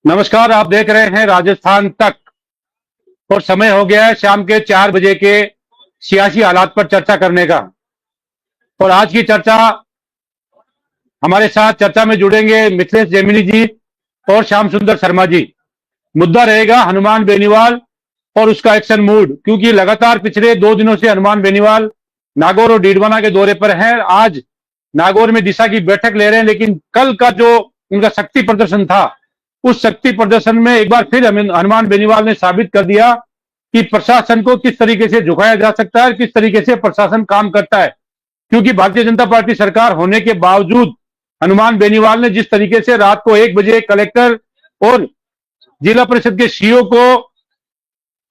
नमस्कार। आप देख रहे हैं राजस्थान तक और समय हो गया है शाम के 4 बजे के सियासी हालात पर चर्चा करने का। और आज की चर्चा हमारे साथ चर्चा में जुड़ेंगे मिथिलेश जेमिनी जी और श्याम सुंदर शर्मा जी। मुद्दा रहेगा हनुमान बेनीवाल और उसका एक्शन मूड, क्योंकि लगातार पिछले 2 दिनों से हनुमान बेनीवाल नागौर और डीडवाना के दौरे पर हैं। आज नागौर में दिशा की बैठक ले रहे हैं, लेकिन कल का जो उनका शक्ति प्रदर्शन था, उस शक्ति प्रदर्शन में एक बार फिर हनुमान बेनीवाल ने साबित कर दिया कि प्रशासन को किस तरीके से झुकाया जा सकता है, किस तरीके से प्रशासन काम करता है। क्योंकि भारतीय जनता पार्टी सरकार होने के बावजूद हनुमान बेनीवाल ने जिस तरीके से रात को 1 बजे कलेक्टर और जिला परिषद के सीईओ को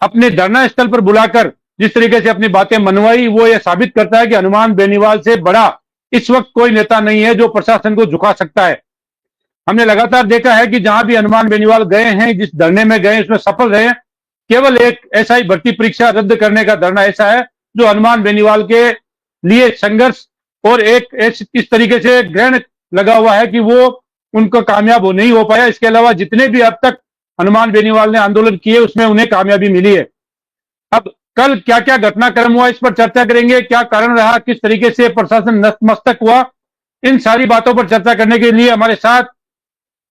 अपने धरना स्थल पर बुलाकर जिस तरीके से अपनी बातें मनवाई, वो ये साबित करता है कि हनुमान बेनीवाल से बड़ा इस वक्त कोई नेता नहीं है जो प्रशासन को झुका सकता है। हमने लगातार देखा है कि जहां भी हनुमान बेनीवाल गए हैं, जिस धरने में गए उसमें सफल रहे। केवल एक ऐसा ही भर्ती परीक्षा रद्द करने का धरना ऐसा है जो हनुमान बेनीवाल के लिए संघर्ष और एक इस तरीके से ग्रहण लगा हुआ है कि वो उनको कामयाब नहीं हो पाया। इसके अलावा जितने भी अब तक हनुमान बेनीवाल ने आंदोलन किए उसमें उन्हें कामयाबी मिली है। अब कल क्या क्या घटनाक्रम हुआ इस पर चर्चा करेंगे। क्या कारण रहा, किस तरीके से प्रशासन नतमस्तक हुआ, इन सारी बातों पर चर्चा करने के लिए हमारे साथ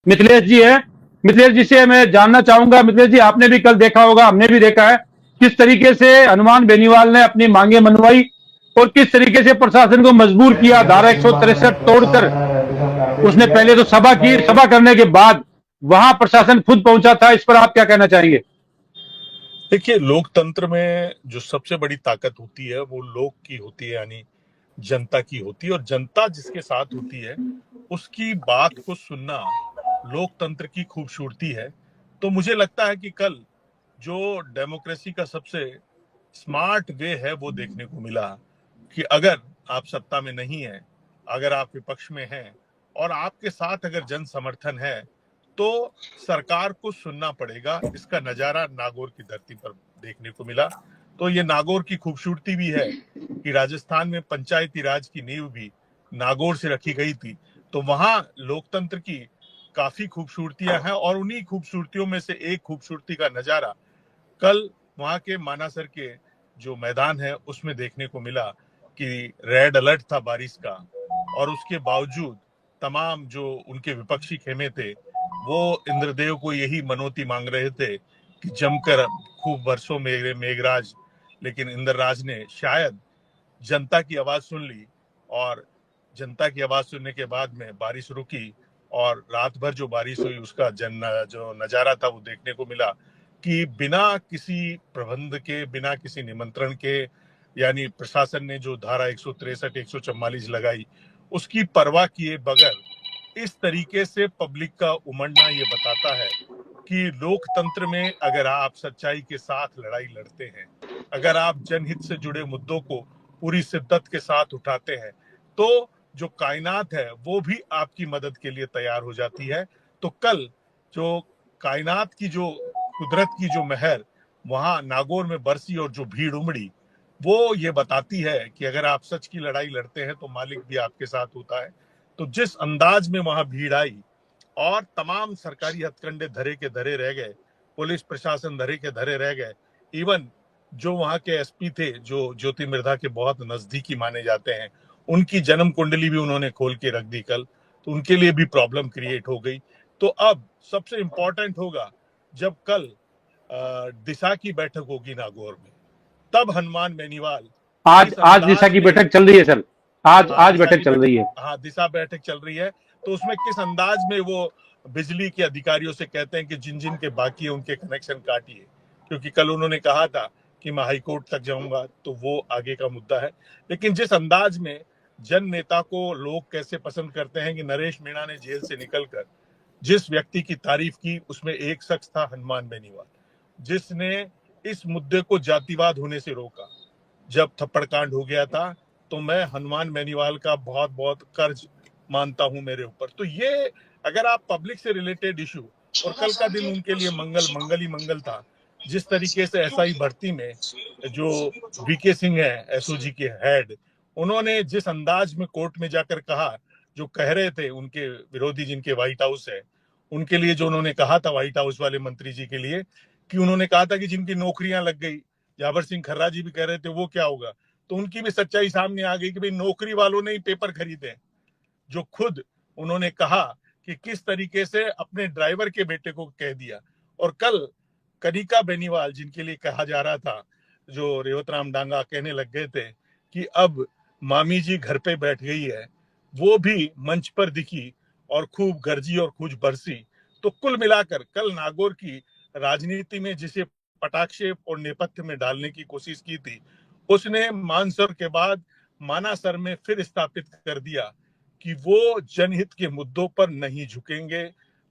मिथिलेश जी है। मिथिलेश जी से मैं जानना चाहूंगा, मिथिलेश जी आपने भी कल देखा होगा, हमने भी देखा है किस तरीके से हनुमान बेनीवाल ने अपनी मांगे मनवाई और किस तरीके से प्रशासन को मजबूर किया। धारा 163 तोड़कर उसने पहले तो सभा की, सभा करने के बाद वहां प्रशासन खुद पहुंचा था। इस पर आप क्या कहना चाहेंगे? देखिए, लोकतंत्र में जो सबसे बड़ी ताकत होती है वो लोग की होती है, यानी जनता की होती है। और जनता जिसके साथ होती है उसकी बात को सुनना लोकतंत्र की खूबसूरती है। तो मुझे लगता है कि कल जो डेमोक्रेसी का सबसे स्मार्ट वे है वो देखने को मिला कि अगर आप सत्ता में नहीं है, अगर आप विपक्ष में हैं और आपके साथ अगर जन समर्थन है तो सरकार को सुनना पड़ेगा। इसका नजारा नागौर की धरती पर देखने को मिला। तो ये नागौर की खूबसूरती भी है कि राजस्थान में पंचायती राज की नींव भी नागौर से रखी गई थी। तो वहां लोकतंत्र की काफी खूबसूरतियां हैं और उन्हीं खूबसूरतियों में से एक खूबसूरती का नजारा कल वहां के मानासर के जो मैदान है उसमें देखने को मिला कि रेड अलर्ट था बारिश का, और उसके बावजूद तमाम जो उनके विपक्षी खेमे थे वो इंद्रदेव को यही मनौती मांग रहे थे कि जमकर खूब बरसों मेघराज। लेकिन इंद्रराज ने शायद जनता की आवाज सुन ली, और जनता की आवाज सुनने के बाद में बारिश रुकी और रात भर जो बारिश हुई उसका जो नजारा था वो देखने को मिला कि बिना किसी प्रबंध के, बिना किसी निमंत्रण के, यानी प्रशासन ने जो धारा 163 144 लगाई उसकी परवाह किए बगैर इस तरीके से पब्लिक का उमड़ना ये बताता है कि लोकतंत्र में अगर आप सच्चाई के साथ लड़ाई लड़ते हैं, अगर आप जनहित से जुड़े मुद्दों को पूरी शिद्दत के साथ उठाते हैं, तो जो कायनात है वो भी आपकी मदद के लिए तैयार हो जाती है। तो कल जो कायनात की जो कुदरत की जो मेहर वहां नागौर में बरसी और जो भीड़ उमड़ी, वो ये बताती है कि अगर आप सच की लड़ाई लड़ते हैं तो मालिक भी आपके साथ होता है। तो जिस अंदाज में वहां भीड़ आई और तमाम सरकारी हथकंडे धरे के धरे रह गए, पुलिस प्रशासन धरे के धरे रह गए, इवन जो वहां के एसपी थे जो ज्योति मिर्धा के बहुत नजदीकी माने जाते हैं, उनकी जन्म कुंडली भी उन्होंने खोल के रख दी कल। तो उनके लिए भी प्रॉब्लम क्रिएट हो गई। तो अब सबसे इंपॉर्टेंट होगा जब कल दिशा की बैठक होगी नागौर में, तब हनुमान बेनीवाल आज किस आज दिशा अंदाज की में, बैठक चल रही है सर। आज हाँ आज दिशा बैठक की चल बैठक, रही है। हाँ दिशा बैठक चल रही है, तो उसमें किस अंदाज में वो बिजली के अधिकारियों से कहते हैं कि जिन जिन के बाकी है उनके कनेक्शन काटिए। क्योंकि कल उन्होंने कहा था कि मैं हाईकोर्ट तक जाऊंगा, तो वो आगे का मुद्दा है। लेकिन जिस अंदाज में जन नेता को लोग कैसे पसंद करते हैं कि नरेश मीणा ने जेल से निकलकर जिस व्यक्ति की तारीफ की उसमें एक शख्स था हनुमान बेनीवाल, जिसने इस मुद्दे को जातिवाद होने से रोका। जब थप्पड़ कांड हो गया था तो मैं हनुमान बेनीवाल का बहुत बहुत कर्ज मानता हूं मेरे ऊपर। तो ये अगर आप पब्लिक से रिलेटेड इशू, और कल का दिन उनके लिए मंगल मंगल ही मंगल था। जिस तरीके से एसआई भर्ती में जो वीके सिंह है एसओजी के हेड, उन्होंने जिस अंदाज में कोर्ट में जाकर कहा, जो कह रहे थे उनके विरोधी जिनके व्हाइट हाउस है, उनके लिए जो उन्होंने कहा था व्हाइट हाउस वाले मंत्री जी के लिए, कि उन्होंने कहा था कि जिनकी नौकरियां लग गई, जाबर सिंह खर्रा जी भी कह रहे थे वो क्या होगा, तो उनकी भी सच्चाई सामने आ गई कि भाई नौकरी वालों ने ही पेपर खरीदे, जो खुद उन्होंने कहा कि किस तरीके से अपने ड्राइवर के बेटे को कह दिया। और कल कनिका बेनीवाल, जिनके लिए कहा जा रहा था, जो रेवत राम डांगा कहने लग गए थे कि अब मामी जी घर पे बैठ गई है, वो भी मंच पर दिखी और खूब गरजी और खूब बरसी। तो कुल मिलाकर कल नागौर की राजनीति में जिसे पटाक्षेप और नेपथ्य में डालने की कोशिश की थी, उसने मानसर के बाद मानासर में फिर स्थापित कर दिया कि वो जनहित के मुद्दों पर नहीं झुकेंगे,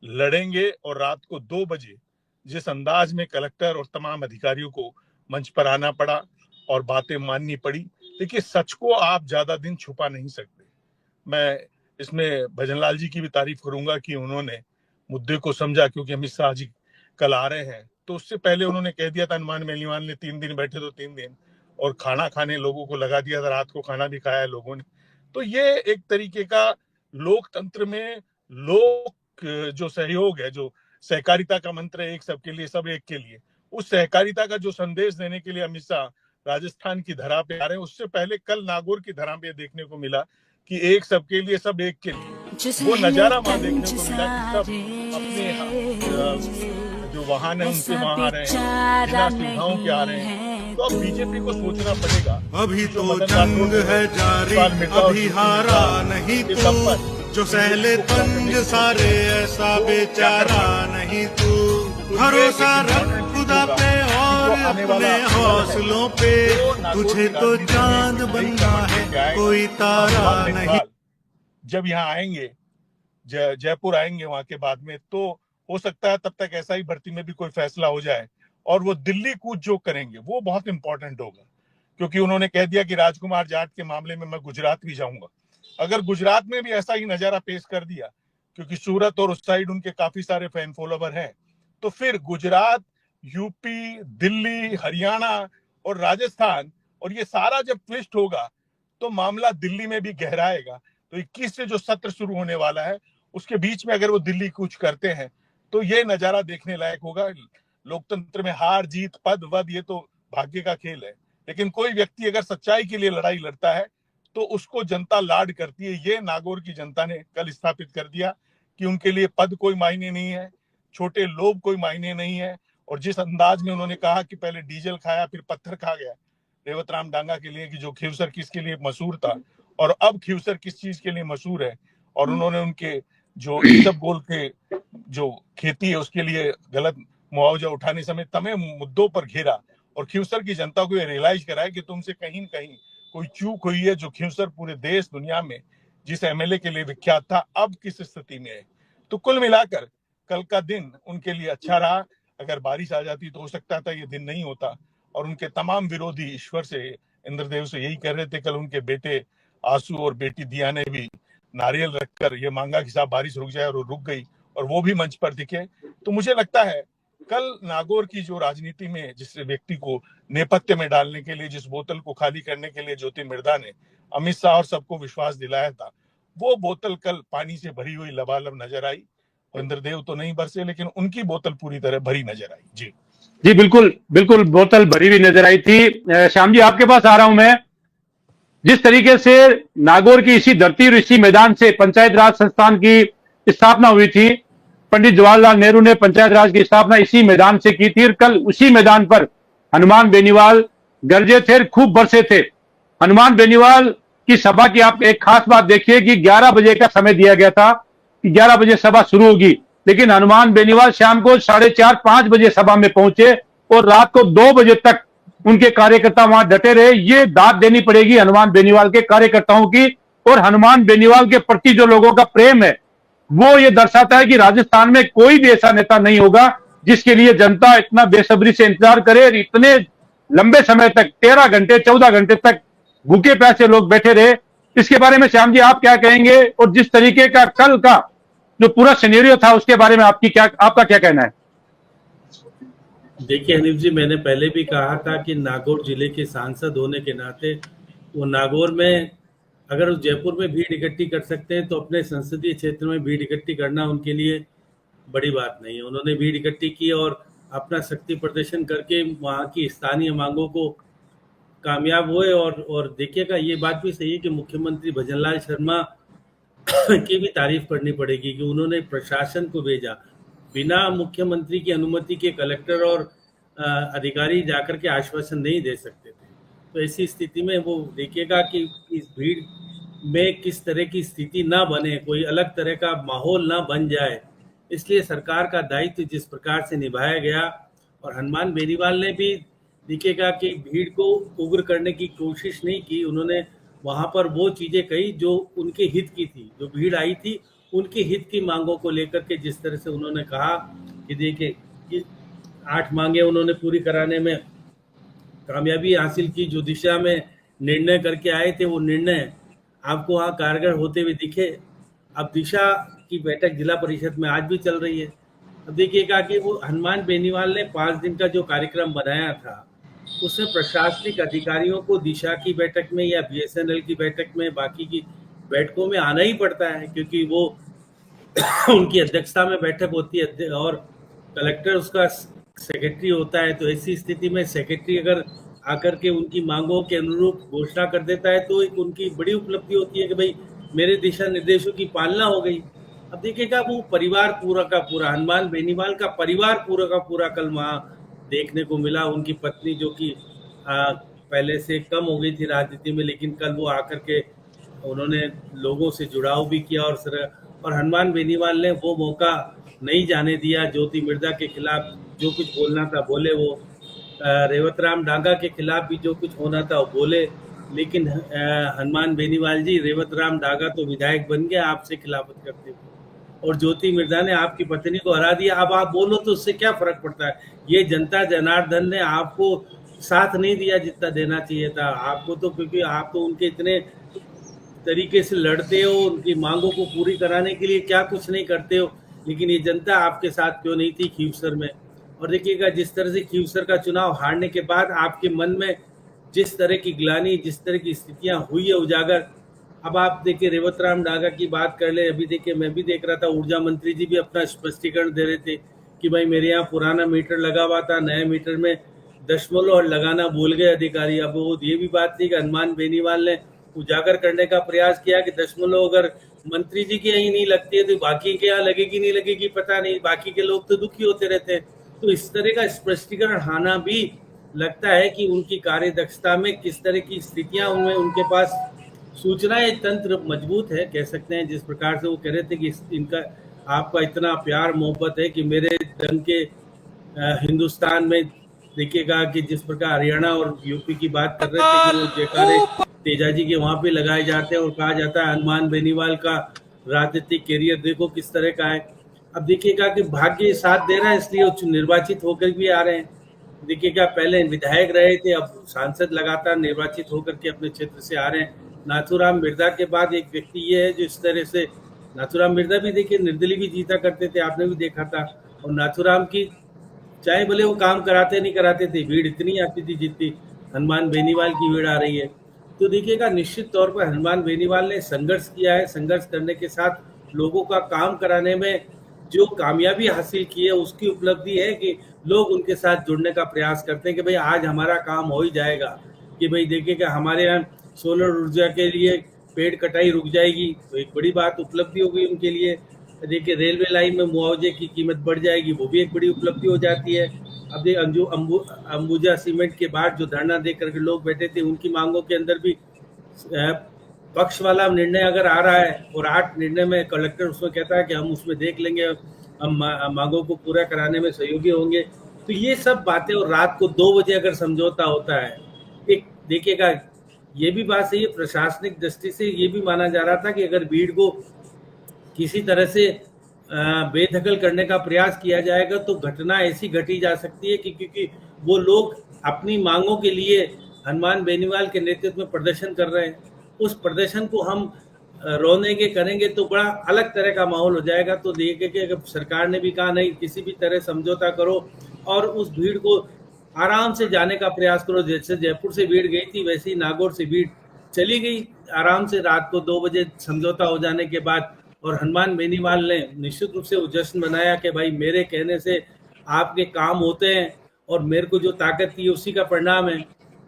लड़ेंगे। और रात को 2 बजे जिस अंदाज में कलेक्टर और तमाम अधिकारियों को मंच पर आना पड़ा और बातें माननी पड़ी, देखिए सच को आप ज्यादा दिन छुपा नहीं सकते। मैं इसमें भजनलाल जी की भी तारीफ करूंगा कि उन्होंने मुद्दे को समझा, क्योंकि अमित शाह जी कल आ रहे हैं, तो उससे पहले उन्होंने कह दिया था, हनुमान बेनीवाल ने 3 दिन बैठे तो 3 दिन, और खाना खाने लोगों को लगा दिया था, रात को खाना भी खाया है लोगों ने। तो ये एक तरीके का लोकतंत्र में लोक जो सहयोग है, जो सहकारिता का मंत्र है, एक सबके लिए सब एक के लिए, उस सहकारिता का जो संदेश देने के लिए अमित शाह राजस्थान की धरा पे आ रहे हैं, उससे पहले कल नागौर की धरा पे देखने को मिला कि एक सबके लिए सब एक के लिए। वो नजारा वहां देखने को मिला कि सब अपने जो वाहन है उनसे वहां आ रहे हैं, बिना सुविधाओं के आ रहे हैं। तो अब बीजेपी को सोचना पड़ेगा, अभी तो जंग है जारी, अभी हारा नहीं तू, जो सहले तंज सारे ऐसा बेचारा नहीं तू। भरोसा रख खुदा पे और अपने हौसलों पे, तुझे तो चांद बनना है कोई तारा नहीं। जब यहाँ आएंगे, जयपुर आएंगे वहां के बाद में, तो हो सकता है तब तक ऐसा ही भर्ती में भी कोई फैसला हो जाए, और वो दिल्ली कूच जो करेंगे वो बहुत इंपॉर्टेंट होगा, क्योंकि उन्होंने कह दिया कि राजकुमार जाट के मामले में मैं गुजरात भी जाऊंगा। अगर गुजरात में भी ऐसा ही नजारा पेश कर दिया, क्योंकि सूरत और उस साइड उनके काफी सारे फैन फॉलोवर हैं, तो फिर गुजरात, यूपी, दिल्ली, हरियाणा और राजस्थान, और ये सारा जब ट्विस्ट होगा तो मामला दिल्ली में भी गहराएगा। तो 21 से जो सत्र शुरू होने वाला है, उसके बीच में अगर वो दिल्ली कूच करते हैं तो ये नजारा देखने लायक होगा। लोकतंत्र में हार जीत, पद वद, ये तो भाग्य का खेल है, लेकिन कोई व्यक्ति अगर सच्चाई के लिए लड़ाई लड़ता है तो उसको जनता लाड करती है। ये नागौर की जनता ने कल स्थापित कर दिया कि उनके लिए पद कोई मायने नहीं है, छोटे लोग कोई मायने नहीं है। और जिस अंदाज में उन्होंने कहा कि पहले डीजल खाया फिर पत्थर खा गया रेवत राम डांगा के लिए, कि जो खीवसर किसके लिए मशहूर था और अब खीवसर किस चीज के लिए मशहूर है, और उन्होंने उनके जो इसबगोल के जो खेती है उसके लिए गलत मुआवजा उठाने समेत तमाम मुद्दों पर घेरा, और खीवसर की जनता को ये रियलाइज कराया कि तुमसे कहीं न कहीं कोई चूक हुई है। जो खीवसर पूरे देश दुनिया में जिस एमएलए के लिए विख्यात था, अब किस स्थिति में है। तो कुल मिलाकर कल का दिन उनके लिए अच्छा रहा। अगर बारिश आ जाती तो हो सकता था ये दिन नहीं होता, और उनके तमाम विरोधी ईश्वर से, इंद्रदेव से यही कह रहे थे। कल उनके बेटे आंसू और बेटी दिया ने भी नारियल रखकर ये मांगा कि साहब बारिश रुक जाए, और रुक गई, और वो भी मंच पर दिखे। तो मुझे लगता है कल नागौर की जो राजनीति में जिस व्यक्ति को नेपथ्य में डालने के लिए, जिस बोतल को खाली करने के लिए ज्योति मिर्धा ने अमित शाह और सबको विश्वास दिलाया था, वो बोतल कल पानी से भरी हुई लबालब नजर आई। इंद्रदेव तो नहीं बरसे, लेकिन उनकी बोतल पूरी तरह भरी नजर आई। जी जी, बिल्कुल बिल्कुल, बोतल भरी हुई नजर आई थी। श्याम जी, आपके पास आ रहा हूं मैं। जिस तरीके से नागौर की इसी धरती और इसी मैदान से पंचायत राज संस्थान की स्थापना हुई थी, पंडित जवाहरलाल नेहरू ने पंचायत राज की स्थापना इसी मैदान से की थी, और कल उसी मैदान पर हनुमान बेनीवाल गरजे थे, खूब बरसे थे। हनुमान बेनीवाल की सभा की आप एक खास बात देखिए कि 11 बजे का समय दिया गया था कि 11 बजे सभा शुरू होगी, लेकिन हनुमान बेनीवाल शाम को 4:30-5 बजे सभा में पहुंचे, और रात को 2 बजे तक उनके कार्यकर्ता वहां डटे रहे। ये दाद देनी पड़ेगी हनुमान बेनीवाल के कार्यकर्ताओं की, और हनुमान बेनीवाल के प्रति जो लोगों का प्रेम है वो ये दर्शाता है कि राजस्थान में कोई भी ऐसा नेता नहीं होगा जिसके लिए जनता इतना बेसब्री से इंतजार करे। इतने लंबे समय तक 13 घंटे 14 घंटे तक भूखे प्यासे लोग बैठे रहे। इसके बारे में श्याम जी आप क्या कहेंगे, और जिस तरीके का कल का जो पूरा सिनेरियो था उसके बारे में आपका क्या कहना है? देखिए अनिल जी, मैंने पहले भी कहा था कि नागौर जिले के सांसद होने के नाते वो नागौर में अगर जयपुर में भीड़ इकट्ठी कर सकते हैं तो अपने संसदीय क्षेत्र में भीड़ इकट्ठी करना उनके लिए बड़ी बात नहीं है। उन्होंने भीड़ इकट्ठी की और अपना शक्ति प्रदर्शन करके वहाँ की स्थानीय मांगों को कामयाब हुए। और देखिएगा, ये बात भी सही है कि मुख्यमंत्री भजनलाल शर्मा की भी तारीफ करनी पड़ेगी कि उन्होंने प्रशासन को भेजा। बिना मुख्यमंत्री की अनुमति के कलेक्टर और अधिकारी जाकर के आश्वासन नहीं दे सकते थे। तो ऐसी स्थिति में वो देखिएगा कि इस भीड़ में किस तरह की स्थिति ना बने, कोई अलग तरह का माहौल ना बन जाए। इसलिए सरकार का दायित्व जिस प्रकार से निभाया गया, और हनुमान बेनीवाल ने भी देखिएगा कि भीड़ को उग्र करने की कोशिश नहीं की। उन्होंने वहां पर वो चीजें कही जो उनके हित की थी। जो भीड़ आई थी उनके हित की मांगों को लेकर के जिस तरह से उन्होंने कहा कि देखिए कि 8 मांगे उन्होंने पूरी कराने में कामयाबी हासिल की। जो दिशा में निर्णय करके आए थे वो निर्णय आपको वहाँ कारगर होते हुए दिखे। अब दिशा की बैठक जिला परिषद में आज भी चल रही है। अब देखिएगा कि वो हनुमान बेनीवाल ने 5 दिन का जो कार्यक्रम बनाया था उसमें प्रशासनिक अधिकारियों को दिशा की बैठक में या बीएसएनएल की बैठक में, बाकी की बैठकों में आना ही पड़ता है, क्योंकि वो उनकी अध्यक्षता में बैठक होती है और कलेक्टर उसका सेक्रेटरी होता है। तो ऐसी स्थिति में सेक्रेटरी अगर आकर के उनकी मांगों के अनुरूप घोषणा कर देता है तो एक उनकी बड़ी उपलब्धि होती है कि भाई मेरे दिशा निर्देशों की पालना हो गई। अब देखिएगा वो परिवार पूरा का पूरा, हनुमान बेनीवाल का परिवार पूरा का पूरा कल वहाँ देखने को मिला। उनकी पत्नी जो कि पहले से कम हो गई थी राजनीति में, लेकिन कल वो आकर के उन्होंने लोगों से जुड़ाव भी किया। और हनुमान बेनीवाल ने वो मौका नहीं जाने दिया। ज्योति मिर्जा के खिलाफ जो कुछ बोलना था बोले, वो रेवत राम डांगा के खिलाफ भी जो कुछ होना था वो बोले। लेकिन हनुमान बेनीवाल जी, रेवत राम डांगा तो विधायक बन गया आपसे खिलाफत करते हुए, और ज्योति मिर्जा ने आपकी पत्नी को हरा दिया। अब आप बोलो तो उससे क्या फर्क पड़ता है? ये जनता जनार्दन ने आपको साथ नहीं दिया जितना देना चाहिए था आपको, तो क्योंकि आप तो उनके इतने तरीके से लड़ते हो, उनकी मांगों को पूरी कराने के लिए क्या कुछ नहीं करते हो। लेकिन ये जनता आपके साथ क्यों नहीं थी खीवसर में? और देखिएगा जिस तरह से खीवसर का चुनाव हारने के बाद आपके मन में जिस तरह की ग्लानि, जिस तरह की स्थितियां हुई है उजागर। अब आप देखिए रेवत राम डांगा की बात कर ले। अभी देखिए मैं भी देख रहा था, ऊर्जा मंत्री जी भी अपना स्पष्टीकरण दे रहे थे कि भाई मेरे यहाँ पुराना मीटर लगा हुआ था, नए मीटर में दशमलव लगाना भूल गए अधिकारी। अब वो ये भी बात थी कि हनुमान बेनीवाल ने उजागर करने का प्रयास किया कि दशमलव अगर मंत्री जी के यहीं नहीं लगती है तो बाकी के यहाँ लगेगी नहीं लगेगी पता नहीं, बाकी के लोग तो दुखी होते रहते हैं। तो इस तरह का स्पष्टीकरण आना भी लगता है कि उनकी कार्यदक्षता में किस तरह की स्थितियां उनमें, उनके पास सूचनाएं तंत्र मजबूत है कह सकते हैं। जिस प्रकार से वो कह रहे थे कि इनका आपका इतना प्यार मोहब्बत है कि मेरे जंग के हिंदुस्तान में देखिएगा कि जिस प्रकार हरियाणा और यूपी की बात कर रहे थे कि वो जयकारे तेजा जी के वहां पे लगाए जाते हैं और कहा जाता है हनुमान बेनीवाल का राजनीतिक कैरियर देखो किस तरह का है। अब देखिएगा कि भाग्य साथ दे रहा है, इसलिए वो निर्वाचित होकर भी आ रहे हैं। देखिएगा पहले विधायक रहे थे, अब सांसद लगातार निर्वाचित होकर के अपने क्षेत्र से आ रहे हैं। नाथूराम मिर्जा के बाद एक व्यक्ति ये है जो इस तरह से, नाथूराम मिर्जा भी देखिए निर्दलीय भी जीता करते थे, आपने भी देखा था। और नाथूराम की चाहे भले वो काम कराते नहीं कराते थे, भीड़ इतनी आती थी जितनी हनुमान बेनीवाल की भीड़ आ रही है। तो देखिएगा निश्चित तौर पर हनुमान बेनीवाल ने संघर्ष किया है। संघर्ष करने के साथ लोगों का काम कराने में जो कामयाबी हासिल की है उसकी उपलब्धि है कि लोग उनके साथ जुड़ने का प्रयास करते हैं कि भाई आज हमारा काम हो ही जाएगा। कि भाई देखिएगा हमारे यहाँ सोलर ऊर्जा के लिए पेड़ कटाई रुक जाएगी, तो एक बड़ी बात उपलब्धि हो गई उनके लिए। देखिए रेलवे लाइन में मुआवजे की कीमत बढ़ जाएगी, वो भी एक बड़ी उपलब्धि हो जाती है। अब देख अंबुजा सीमेंट के बाद जो धरना दे करके लोग बैठे थे, उनकी मांगों के अंदर भी पक्ष वाला निर्णय अगर आ रहा है और 8 निर्णय में कलेक्टर उसमें कहता है कि हम उसमें देख लेंगे, हम मांगों को पूरा कराने में सहयोगी होंगे, तो ये सब बातें। और रात को 2 बजे अगर समझौता होता है, एक देखिएगा ये भी बात सही है, प्रशासनिक दृष्टि से ये भी माना जा रहा था कि अगर भीड़ को किसी तरह से बेदखल करने का प्रयास किया जाएगा तो घटना ऐसी घटी जा सकती है कि क्योंकि वो लोग अपनी मांगों के लिए हनुमान बेनीवाल के नेतृत्व में प्रदर्शन कर रहे हैं, उस प्रदर्शन को हम रोनेंगे करेंगे तो बड़ा अलग तरह का माहौल हो जाएगा। तो देखिए कि अगर सरकार ने भी कहा नहीं, किसी भी तरह समझौता करो और उस भीड़ को आराम से जाने का प्रयास करो। जैसे जयपुर से भीड़ गई थी वैसे ही नागौर से भीड़ चली गई आराम से। रात को 2 बजे समझौता हो जाने के बाद और हनुमान बेनीवाल ने निश्चित रूप से वो जश्न मनाया कि भाई मेरे कहने से आपके काम होते हैं और मेरे को जो ताकत की उसी का परिणाम है।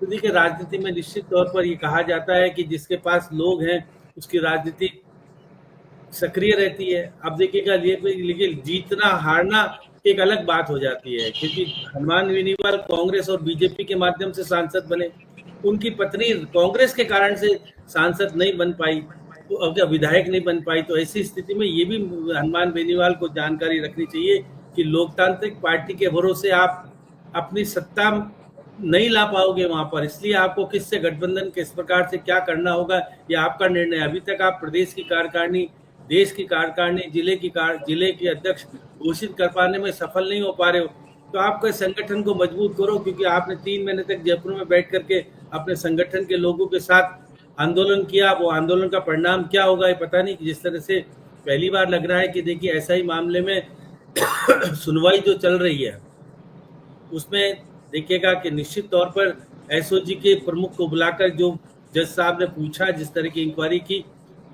तो देखिए, राजनीति में निश्चित तौर पर ये कहा जाता है कि जिसके पास लोग हैं उसकी राजनीति सक्रिय रहती है। अब देखिएगा, लेकिन जीतना हारना एक अलग बात हो जाती है, क्योंकि हनुमान बेनीवाल कांग्रेस और बीजेपी के माध्यम से सांसद बने, उनकी पत्नी कांग्रेस के कारण से सांसद नहीं बन पाई, तो अब क्या विधायक नहीं बन पाई। तो ऐसी स्थिति में ये भी हनुमान बेनीवाल को जानकारी रखनी चाहिए कि लोकतांत्रिक पार्टी के भरोसे आप अपनी सत्ता नहीं ला पाओगे वहां पर, इसलिए आपको किससे गठबंधन किस प्रकार से क्या करना होगा ये आपका निर्णय। अभी तक आप प्रदेश की कार्यकारिणी, देश की कार्यकारिणी, जिले के अध्यक्ष घोषित कर पाने में सफल नहीं हो पा रहे हो, तो आपके संगठन को मजबूत करो, क्योंकि आपने 3 महीने तक जयपुर में बैठ करके अपने संगठन के लोगों के साथ आंदोलन किया। वो आंदोलन का परिणाम क्या होगा ये पता नहीं। जिस तरह से पहली बार लग रहा है कि देखिए ऐसा ही मामले में सुनवाई जो चल रही है उसमें देखिएगा कि निश्चित तौर पर एसओजी के प्रमुख को बुलाकर जो जज साहब ने पूछा, जिस तरह की इंक्वायरी की,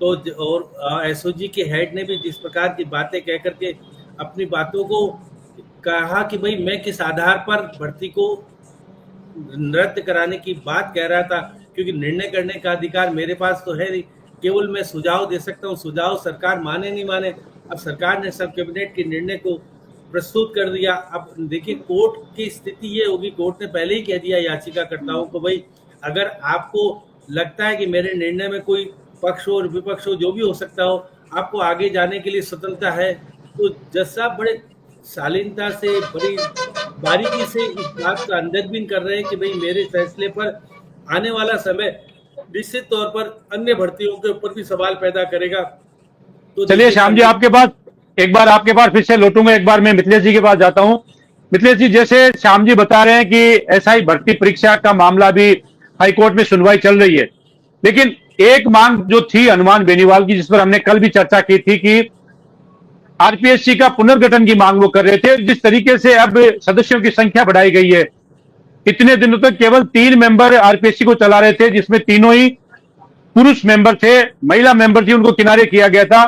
तो और एसओजी के हेड ने भी जिस प्रकार की बातें कह करके अपनी बातों को कहा कि भाई मैं किस आधार पर भर्ती को रद्द कराने की बात कह रहा था, क्योंकि निर्णय करने का अधिकार मेरे पास तो है नहीं, केवल मैं सुझाव दे सकता हूँ। सुझाव सरकार माने नहीं माने, अब सरकार ने सब कैबिनेट के निर्णय को प्रस्तुत कर दिया। अब देखिए कोर्ट की स्थिति ये होगी, कोर्ट ने पहले ही कह दिया याचिकाकर्ताओं को, भाई अगर आपको लगता है कि मेरे निर्णय में कोई पक्ष हो और विपक्ष हो, जो भी हो सकता हो, आपको आगे जाने के लिए स्वतंत्रता है। तो जज साहब बड़े शालीनता से, बड़ी बारीकी से इस बात का अंदरबीन कर रहे हैं कि भाई मेरे फैसले पर आने वाला समय निश्चित तौर पर अन्य भर्तियों के ऊपर भी सवाल पैदा करेगा। तो चलिए श्याम जी, आपके पास एक बार आपके पास फिर से लौटूंगा, एक बार मैं मिथिलेश जी के पास जाता हूं। मिथिलेश जी, जैसे श्याम जी बता रहे हैं कि एसआई भर्ती परीक्षा का मामला भी हाईकोर्ट में सुनवाई चल रही है, लेकिन एक मांग जो थी हनुमान बेनीवाल की, जिस पर हमने कल भी चर्चा की थी, कि आरपीएससी का पुनर्गठन की मांग वो कर रहे थे। जिस तरीके से अब सदस्यों की संख्या बढ़ाई गई है, इतने दिनों तक केवल 3 मेंबर आरपीएससी को चला रहे थे, जिसमें तीनों ही पुरुष मेंबर थे, महिला मेंबर थी, उनको किनारे किया गया था।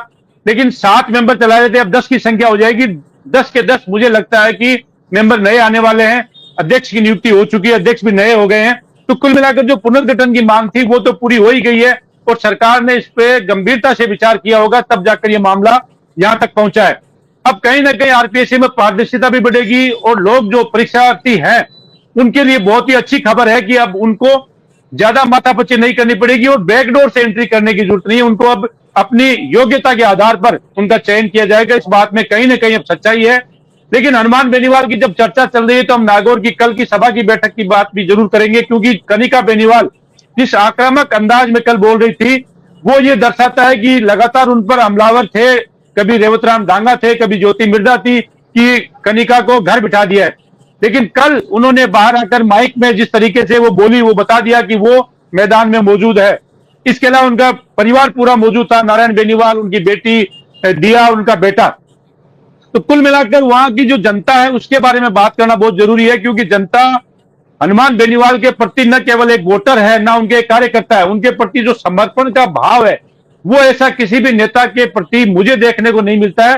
लेकिन 7 मेंबर चला रहे थे, अब 10 की संख्या हो जाएगी। 10 के 10 मुझे लगता है कि मेंबर नए आने वाले हैं। अध्यक्ष की नियुक्ति हो चुकी है, अध्यक्ष भी नए हो गए हैं। तो कुल मिलाकर जो पुनर्गठन की मांग थी वो तो पूरी हो ही गई है, और सरकार ने इस पे गंभीरता से विचार किया होगा, तब जाकर यह मामला यहां तक पहुंचा है। अब कहीं ना कहीं आरपीएससी में पारदर्शिता भी बढ़ेगी, और लोग जो परीक्षार्थी हैं उनके लिए बहुत ही अच्छी खबर है कि अब उनको ज्यादा माथापच्ची नहीं करनी पड़ेगी और बैकडोर से एंट्री करने की जरूरत नहीं है। उनको अब अपनी योग्यता के आधार पर उनका चयन किया जाएगा। इस बात में कहीं ना कहीं अब सच्चाई है। लेकिन हनुमान बेनीवाल की जब चर्चा चल रही है, तो हम नागौर की कल की सभा की बैठक की बात भी जरूर करेंगे, क्योंकि कनिका बेनीवाल जिस आक्रामक अंदाज में कल बोल रही थी, वो ये दर्शाता है कि लगातार उन पर हमलावर थे। कभी रेवतराम डांगा थे, कभी ज्योति मिर्जा थी, कि कनिका को घर बिठा दिया है। लेकिन कल उन्होंने बाहर आकर माइक में जिस तरीके से वो बोली, वो बता दिया कि वो मैदान में मौजूद है। इसके अलावा उनका परिवार पूरा मौजूद था, नारायण बेनीवाल, उनकी बेटी दिया, उनका बेटा। तो कुल मिलाकर वहां की जो जनता है उसके बारे में बात करना बहुत जरूरी है, क्योंकि जनता हनुमान बेनीवाल के प्रति न केवल एक वोटर है, ना उनके एक कार्यकर्ता है, उनके प्रति जो समर्पण का भाव है वो ऐसा किसी भी नेता के प्रति मुझे देखने को नहीं मिलता है।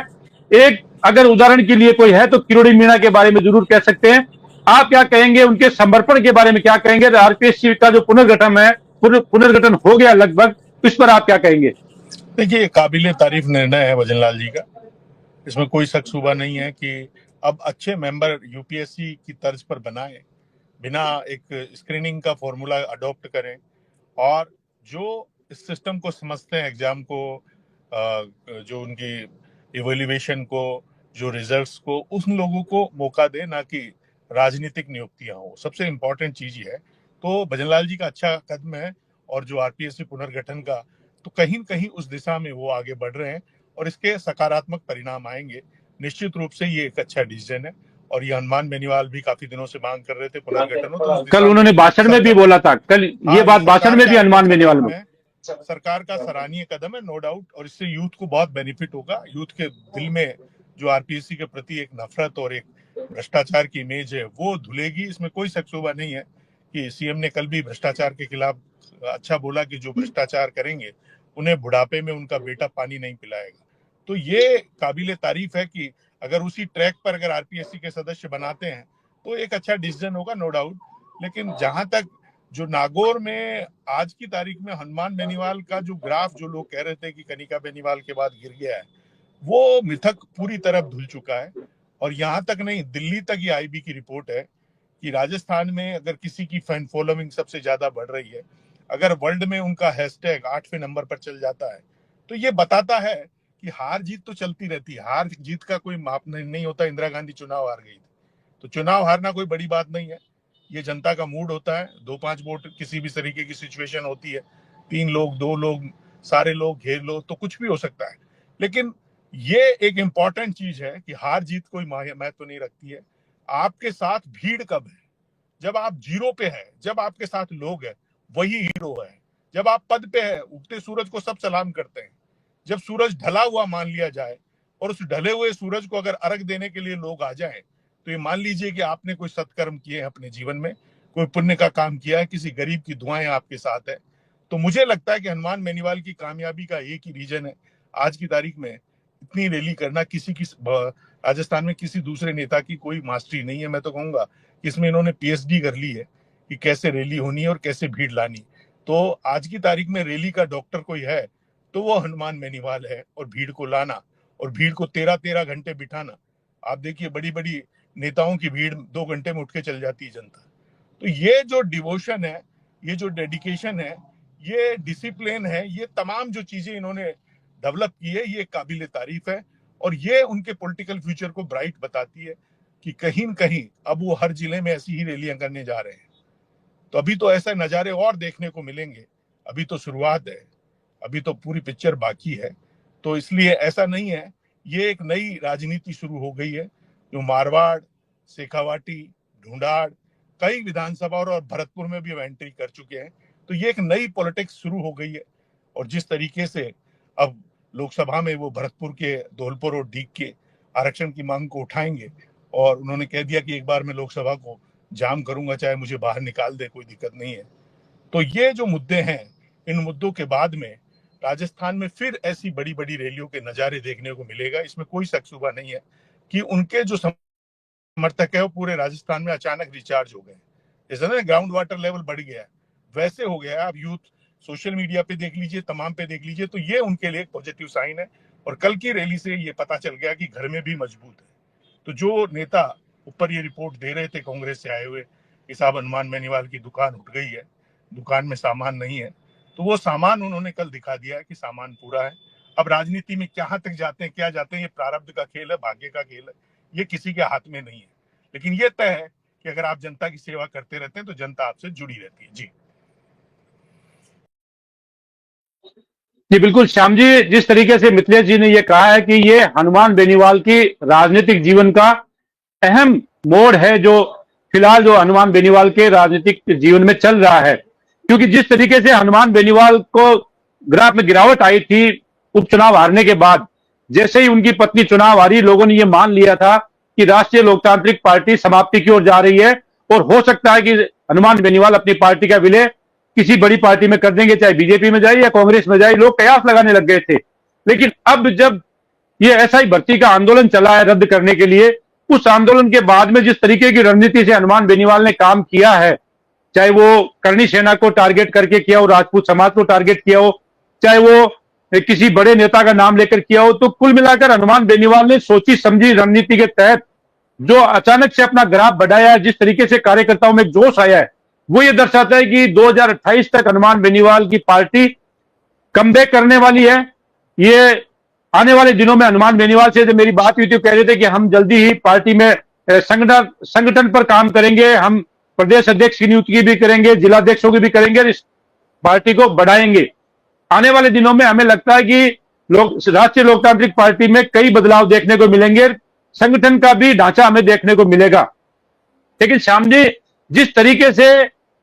एक अगर उदाहरण के लिए कोई है तो किरोड़ी मीणा के बारे में जरूर कह सकते हैं। आप क्या कहेंगे, उनके समर्पण के बारे में क्या कहेंगे? आरपीएससी का जो पुनर्गठन है, पुनर्गठन हो गया लगभग, इस पर आप क्या कहेंगे? देखिए, काबिले तारीफ निर्णय है भजनलाल जी का, इसमें कोई शक शुबा नहीं है कि अब अच्छे मेंबर यूपीएससी की तर्ज पर बनाए, बिना एक स्क्रीनिंग का फॉर्मूला अडॉप्ट करें, और जो इस सिस्टम को समझते हैं, एग्जाम को, जो उनकी इवैल्यूएशन को, जो रिजल्ट्स को, उन लोगों को मौका दे, ना कि राजनीतिक नियुक्तियां हो। सबसे इम्पोर्टेंट चीज ही है। तो भजनलाल जी का अच्छा कदम है, और जो आरपीएससी पुनर्गठन का, तो कहीं न कहीं उस दिशा में वो आगे बढ़ रहे हैं, और इसके सकारात्मक परिणाम आएंगे। निश्चित रूप से ये एक अच्छा डिसीजन है, और ये हनुमान बेनीवाल भी काफी दिनों से मांग कर रहे थे पुनर्गठन हो, तो कल उन्होंने भाषण में भी बोला था, कल ये बात भाषण में भी हनुमान बेनीवाल में सरकार का सराहनीय कदम है, नो डाउट, और इससे यूथ को बहुत बेनिफिट होगा। यूथ के दिल में जो आरपीएससी के प्रति एक नफरत और एक भ्रष्टाचार की इमेज है वो धुलेगी, इसमें कोई शक शुबा नहीं है। कि सीएम ने कल भी भ्रष्टाचार के खिलाफ अच्छा बोला कि जो भ्रष्टाचार करेंगे उन्हें बुढ़ापे में उनका बेटा पानी नहीं पिलाएगा। तो ये काबिले तारीफ है कि अगर उसी ट्रैक पर अगर आरपीएससी के सदस्य बनाते हैं तो एक अच्छा डिसीजन होगा, नो डाउट। लेकिन जहां तक जो नागौर में आज की तारीख में हनुमान बेनीवाल का जो ग्राफ जो लोग कह रहे थे कि कनिका बेनीवाल के बाद गिर गया है, वो मिथक पूरी तरह धुल चुका है। और यहां तक नहीं, दिल्ली तक ये आईबी की रिपोर्ट है कि राजस्थान में अगर किसी की फैन फॉलोइंग सबसे ज्यादा बढ़ रही है, अगर वर्ल्ड में उनका हैशटैग 8वें नंबर पर चल जाता है, तो ये बताता है कि हार जीत तो चलती रहती है, हार जीत का कोई माप नहीं होता। इंदिरा गांधी चुनाव हार गई थी, तो चुनाव हारना कोई बड़ी बात नहीं है, ये जनता का मूड होता है। 2-5 वोट किसी भी तरीके की सिचुएशन होती है, 3 लोग 2 लोग सारे लोग घेर लो तो कुछ भी हो सकता है। लेकिन ये एक इंपॉर्टेंट चीज है कि हार जीत कोई महत्व नहीं रखती है। आपके साथ भीड़ कब है? जब आप जीरो पे है, जब आपके साथ लोग है, वही हीरो है। जब आप पद पे है, उगते सूरज को सब सलाम करते हैं। जब सूरज ढला हुआ मान लिया जाए और उस ढले हुए सूरज को अगर अर्घ देने के लिए लोग आ जाएं, तो ये मान लीजिए कि आपने कोई सत्कर्म किए हैं अपने जीवन में, कोई पुण्य का काम किया है, किसी गरीब की दुआएं आपके साथ है। तो मुझे लगता है कि हनुमान बेनीवाल की कामयाबी का एक ही रीजन है, आज की तारीख में इतनी रैली करना। किसी की राजस्थान में किसी दूसरे नेता की कोई मास्टरी नहीं है। मैं तो कहूंगा कि इसमें इन्होंने पीएचडी कर ली है कि कैसे रैली होनी है और कैसे भीड़ लानी। तो आज की तारीख में रैली का डॉक्टर कोई है तो वो हनुमान बेनीवाल है, और भीड़ को लाना और भीड़ को 13-13 घंटे बिठाना। आप देखिए बड़ी बड़ी नेताओं की भीड़ 2 घंटे में उठ के चल जाती है जनता। तो ये जो डिवोशन है, ये जो डेडिकेशन है, ये डिसिप्लिन है, ये तमाम जो चीजें इन्होंने डेवलप की है, ये काबिले तारीफ है। और ये उनके पॉलिटिकल फ्यूचर को ब्राइट बताती है कि कहीं न कहीं अब वो हर जिले में ऐसी ही रैलियां करने जा रहे हैं। तो अभी तो ऐसे नजारे और देखने को मिलेंगे, अभी तो शुरुआत है, अभी तो पूरी पिक्चर बाकी है। तो इसलिए ऐसा नहीं है, ये एक नई राजनीति शुरू हो गई है जो मारवाड़, शेखावाटी, ढूंढाड़, कई विधानसभा और भरतपुर में भी एंट्री कर चुके हैं। तो ये एक नई पॉलिटिक्स शुरू हो गई है। और जिस तरीके से अब लोकसभा में वो भरतपुर के धौलपुर और डीग के आरक्षण की मांग को उठाएंगे, और उन्होंने कह दिया कि एक बार मैं लोकसभा को जाम करूंगा, चाहे मुझे बाहर निकाल दे, कोई दिक्कत नहीं है। तो ये जो मुद्दे हैं, इन मुद्दों के बाद में राजस्थान में फिर ऐसी बड़ी बड़ी रैलियों के नजारे देखने को मिलेगा। इसमें कोई शक शुबा नहीं है कि उनके जो समर्थक है वो पूरे राजस्थान में अचानक रिचार्ज हो गए। जैसे ना ग्राउंड वाटर लेवल बढ़ गया है, वैसे हो गया है। आप यूथ सोशल मीडिया पे देख लीजिए, तमाम पे देख लीजिए, तो ये उनके लिए एक पॉजिटिव साइन है। और कल की रैली से ये पता चल गया कि घर में भी मजबूत है। तो जो नेता ऊपर ये रिपोर्ट दे रहे थे कांग्रेस से आए हुए कि साहब हनुमान बेनीवाल की दुकान उठ गई है, दुकान में सामान नहीं है, तो वो सामान उन्होंने कल दिखा दिया है कि सामान पूरा है। अब राजनीति में कहाँ तक जाते हैं, क्या जाते हैं, ये प्रारब्ध का खेल है, भाग्य का खेल है, ये किसी के हाथ में नहीं है। लेकिन ये तय है कि अगर आप जनता की सेवा करते रहते हैं तो जनता आपसे जुड़ी रहती है। जी जी बिल्कुल श्याम जी, जिस तरीके से मिथिलेश जी ने यह कहा है कि ये हनुमान बेनीवाल की राजनीतिक जीवन का अहम मोड़ है, जो फिलहाल जो हनुमान बेनीवाल के राजनीतिक जीवन में चल रहा है। क्योंकि जिस तरीके से हनुमान बेनीवाल को ग्राफ में गिरावट आई थी उपचुनाव हारने के बाद, जैसे ही उनकी पत्नी चुनाव हारी, लोगों ने यह मान लिया था कि राष्ट्रीय लोकतांत्रिक पार्टी समाप्ति की ओर जा रही है, और हो सकता है कि हनुमान बेनीवाल अपनी पार्टी का विलय किसी बड़ी पार्टी में कर देंगे, चाहे बीजेपी में जाए या कांग्रेस में जाए। लोग कयास लगाने लग गए थे। लेकिन अब जब ये एसआई भर्ती का आंदोलन चला है रद्द करने के लिए, उस आंदोलन के बाद में जिस तरीके की रणनीति से हनुमान बेनीवाल ने काम किया है, चाहे वो करणी सेना को टारगेट करके किया हो, राजपूत समाज को टारगेट किया हो, चाहे वो किसी बड़े नेता का नाम लेकर किया हो, तो कुल मिलाकर हनुमान बेनीवाल ने सोची समझी रणनीति के तहत जो अचानक से अपना ग्राफ बढ़ाया है, जिस तरीके से कार्यकर्ताओं में जोश आया है, वो ये दर्शाता है कि 2028 तक हनुमान बेनीवाल की पार्टी कमबैक करने वाली है। ये आने वाले दिनों में हनुमान बेनीवाल से जब मेरी बात हुई थी, कह रहे थे कि हम जल्दी ही पार्टी में संगठन पर काम करेंगे, हम प्रदेश अध्यक्ष की नियुक्ति भी करेंगे, जिलाध्यक्षों की भी करेंगे, और इस पार्टी को बढ़ाएंगे। आने वाले दिनों में हमें लगता है कि राष्ट्रीय लोकतांत्रिक पार्टी में कई बदलाव देखने को मिलेंगे, संगठन का भी ढांचा हमें देखने को मिलेगा। लेकिन श्याम जी, जिस तरीके से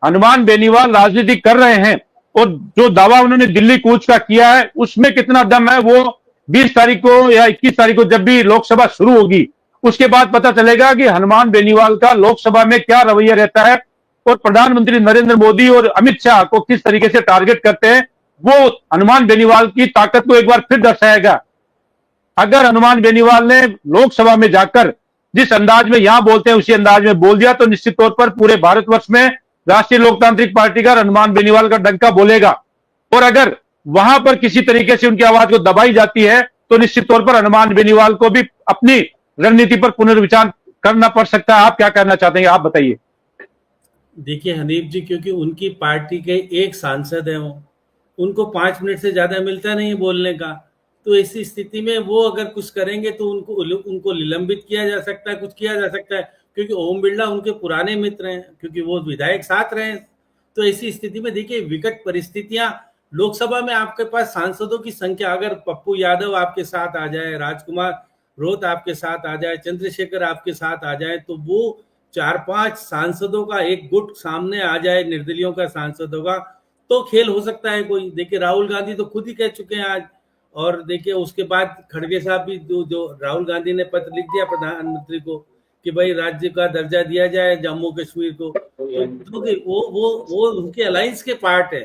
हनुमान बेनीवाल राजनीति कर रहे हैं और जो दावा उन्होंने दिल्ली कूच का किया है, उसमें कितना दम है, वो 20 तारीख को या 21 तारीख को जब भी लोकसभा शुरू होगी, उसके बाद पता चलेगा कि हनुमान बेनीवाल का लोकसभा में क्या रवैया रहता है, और प्रधानमंत्री नरेंद्र मोदी और अमित शाह को किस तरीके से टारगेट करते हैं। वो हनुमान बेनीवाल की ताकत को एक बार फिर दर्शाएगा। अगर हनुमान बेनीवाल ने लोकसभा में जाकर जिस अंदाज में यहां बोलते हैं उसी अंदाज में बोल दिया तो निश्चित तौर पर पूरे भारतवर्ष में राष्ट्रीय लोकतांत्रिक पार्टी का हनुमान बेनीवाल का डंका बोलेगा। और अगर वहां पर किसी तरीके से उनकी आवाज को दबाई जाती है तो निश्चित तौर पर हनुमान बेनीवाल को भी अपनी रणनीति पर पुनर्विचार करना पड़ सकता है। आप क्या कहना चाहते हैं, आप बताइए। देखिए हनीफ जी, क्योंकि उनकी पार्टी के एक सांसद हैं, वो उनको 5 मिनट से ज्यादा मिलता नहीं है बोलने का। तो ऐसी स्थिति में वो अगर कुछ करेंगे तो उनको निलंबित किया जा सकता है, कुछ किया जा सकता है, क्योंकि ओम बिरला उनके पुराने मित्र हैं, क्योंकि वो विधायक साथ रहे हैं। तो ऐसी स्थिति में देखिए विकट परिस्थितियां, लोकसभा में आपके पास सांसदों की संख्या, अगर पप्पू यादव आपके साथ आ जाए, राजकुमार रोत आपके साथ आ जाए, चंद्रशेखर आपके साथ आ जाए, तो वो 4-5 सांसदों का एक गुट सामने आ जाए, निर्दलियों का सांसदों का, तो खेल हो सकता है कोई। देखिए राहुल गांधी तो खुद ही कह चुके हैं आज, और देखिए उसके बाद खड़गे साहब भी जो राहुल गांधी ने पत्र लिख दिया प्रधानमंत्री को कि भाई राज्य का दर्जा दिया जाए जम्मू कश्मीर को। तो वो उनके अलायंस के पार्ट है।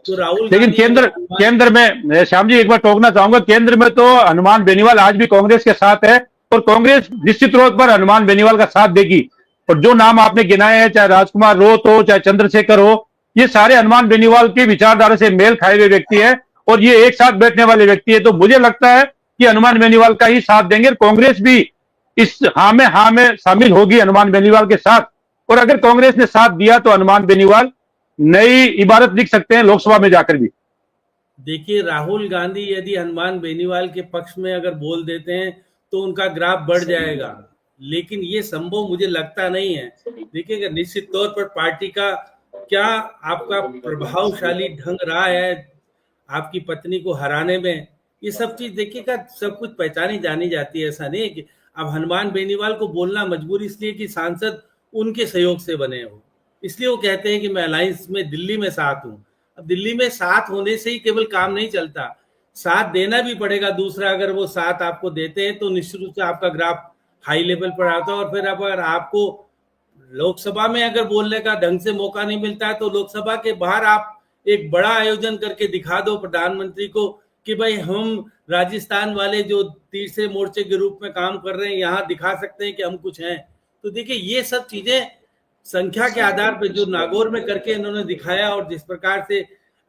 तो राहुल लेकिन केंद्र में श्याम जी एक बार टोकना चाहूंगा, केंद्र में तो हनुमान बेनीवाल आज भी कांग्रेस के साथ है और कांग्रेस निश्चित तौर पर हनुमान बेनीवाल का साथ देगी। और जो नाम आपने गिनाए हैं, चाहे राजकुमार रोत हो, चाहे चंद्रशेखर हो, ये सारे हनुमान बेनीवाल की विचारधारा से मेल खाए हुए व्यक्ति है और ये एक साथ बैठने वाले व्यक्ति है। तो मुझे लगता है कि हनुमान बेनीवाल का ही साथ देंगे। कांग्रेस भी इस हाँ में शामिल होगी हनुमान बेनीवाल के साथ। और अगर कांग्रेस ने साथ दिया तो हनुमान बेनीवाल नई इबारत लिख सकते हैं लोकसभा में जाकर भी। देखिए राहुल गांधी यदि हनुमान बेनीवाल के पक्ष में अगर बोल देते हैं तो उनका ग्राफ बढ़ जाएगा, लेकिन ये संभव मुझे लगता नहीं है। देखिए निश्चित तौर पर पार्टी का क्या आपका प्रभावशाली ढंग रहा है आपकी पत्नी को हराने में, ये सब चीज देखिएगा, सब कुछ पहचानी जानी जाती है। ऐसा नहीं कि अब हनुमान बेनीवाल को बोलना मजबूरी इसलिए कि सांसद उनके सहयोग से बने हो, इसलिए वो कहते हैं कि मैं अलायंस में दिल्ली में साथ हूं। अब दिल्ली में साथ होने से ही केवल काम नहीं चलता, साथ देना भी पड़ेगा। दूसरा, अगर वो साथ आपको देते हैं तो निश्चित रूप से आपका ग्राफ हाई लेवल पर आता है। और फिर अब अगर आपको लोकसभा में अगर बोलने का ढंग से मौका नहीं मिलता है तो लोकसभा के बाहर आप एक बड़ा आयोजन करके दिखा दो प्रधानमंत्री को कि भाई हम राजस्थान वाले जो तीसरे मोर्चे के रूप में काम कर रहे हैं, यहाँ दिखा सकते हैं कि हम कुछ हैं। तो देखिए ये सब चीजें संख्या के आधार पर जो नागौर में करके इन्होंने दिखाया और जिस प्रकार से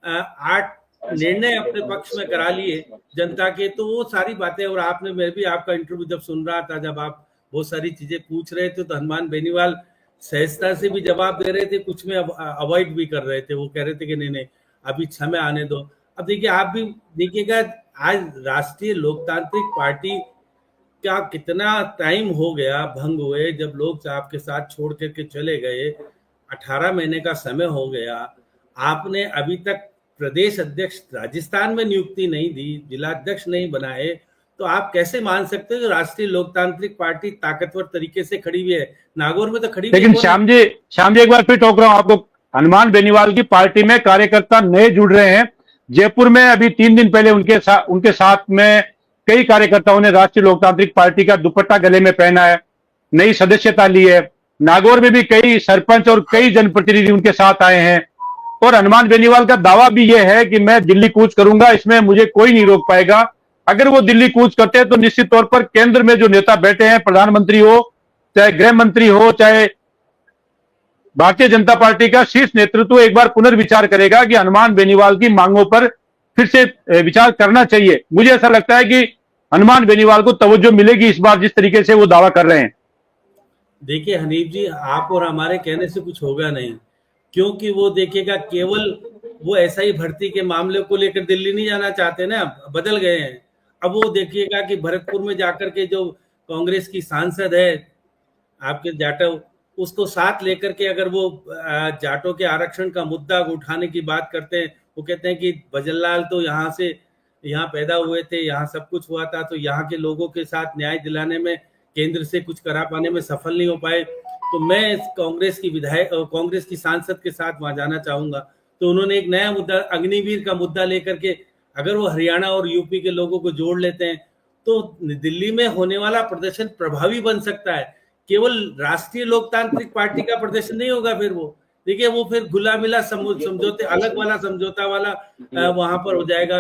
8 निर्णय अपने पक्ष में करा लिए जनता के, तो वो सारी बातें। और आपने, मैं भी आपका इंटरव्यू जब सुन रहा था, जब आप बहुत सारी चीजें पूछ रहे थे, तो हनुमान बेनीवाल सहजता से भी जवाब दे रहे थे, कुछ में अवॉइड भी कर रहे थे। वो कह रहे थे कि नहीं अभी समय आने दो। अब देखिए आप भी देखिएगा, आज राष्ट्रीय लोकतांत्रिक पार्टी क्या कितना टाइम हो गया भंग हुए, जब लोग आपके साथ छोड़ करके चले गए, 18 महीने का समय हो गया। आपने अभी तक प्रदेश अध्यक्ष राजस्थान में नियुक्ति नहीं दी, जिला अध्यक्ष नहीं बनाए, तो आप कैसे मान सकते हो राष्ट्रीय लोकतांत्रिक पार्टी ताकतवर तरीके से खड़ी हुई है? नागौर में तो खड़ी हुई। लेकिन श्याम जी एक बार फिर टोक रहा हूं आपको, हनुमान बेनीवाल की पार्टी में कार्यकर्ता नए जुड़ रहे हैं। जयपुर में अभी 3 दिन पहले उनके साथ में कई कार्यकर्ताओं ने राष्ट्रीय लोकतांत्रिक पार्टी का दुपट्टा गले में पहना है, नई सदस्यता ली है। नागौर में भी कई सरपंच और कई जनप्रतिनिधि उनके साथ आए हैं। और हनुमान बेनीवाल का दावा भी यह है कि मैं दिल्ली कूच करूंगा, इसमें मुझे कोई नहीं रोक पाएगा। अगर वो दिल्ली कूच करते हैं तो निश्चित तौर पर केंद्र में जो नेता बैठे हैं, प्रधानमंत्री हो, चाहे गृह मंत्री हो, चाहे भारतीय जनता पार्टी का शीर्ष नेतृत्व एक बार पुनर्विचार करेगा कि हनुमान बेनीवाल की मांगों पर फिर से विचार करना चाहिए। मुझे ऐसा लगता है कि हनुमान बेनीवाल को तवज्जो मिलेगी इस बार, जिस तरीके से वो दावा कर रहे हैं। देखिए हनीफ जी, आप और हमारे कहने से कुछ होगा नहीं, क्योंकि वो देखिएगा केवल वो एसआई भर्ती के मामले को लेकर दिल्ली नहीं जाना चाहते ना, बदल गए हैं। अब वो देखिएगा कि भरतपुर में जाकर के जो कांग्रेस की सांसद है आपके जाटव, उसको साथ लेकर के अगर वो जाटों के आरक्षण का मुद्दा उठाने की बात करते हैं, वो कहते हैं कि भजनलाल तो यहाँ पैदा हुए थे, यहाँ सब कुछ हुआ था, तो यहाँ के लोगों के साथ न्याय दिलाने में, केंद्र से कुछ करा पाने में सफल नहीं हो पाए। तो मैं कांग्रेस की सांसद के साथ वहां जाना चाहूंगा। तो उन्होंने एक नया मुद्दा, अग्निवीर का मुद्दा लेकर के, अगर वो हरियाणा और यूपी के लोगों को जोड़ लेते हैं तो दिल्ली में होने वाला प्रदर्शन प्रभावी बन सकता है। केवल राष्ट्रीय लोकतांत्रिक पार्टी का प्रदर्शन नहीं होगा, फिर वो देखिए वो फिर घुला मिला समझौते, अलग वाला समझौता वाला वहां पर हो जाएगा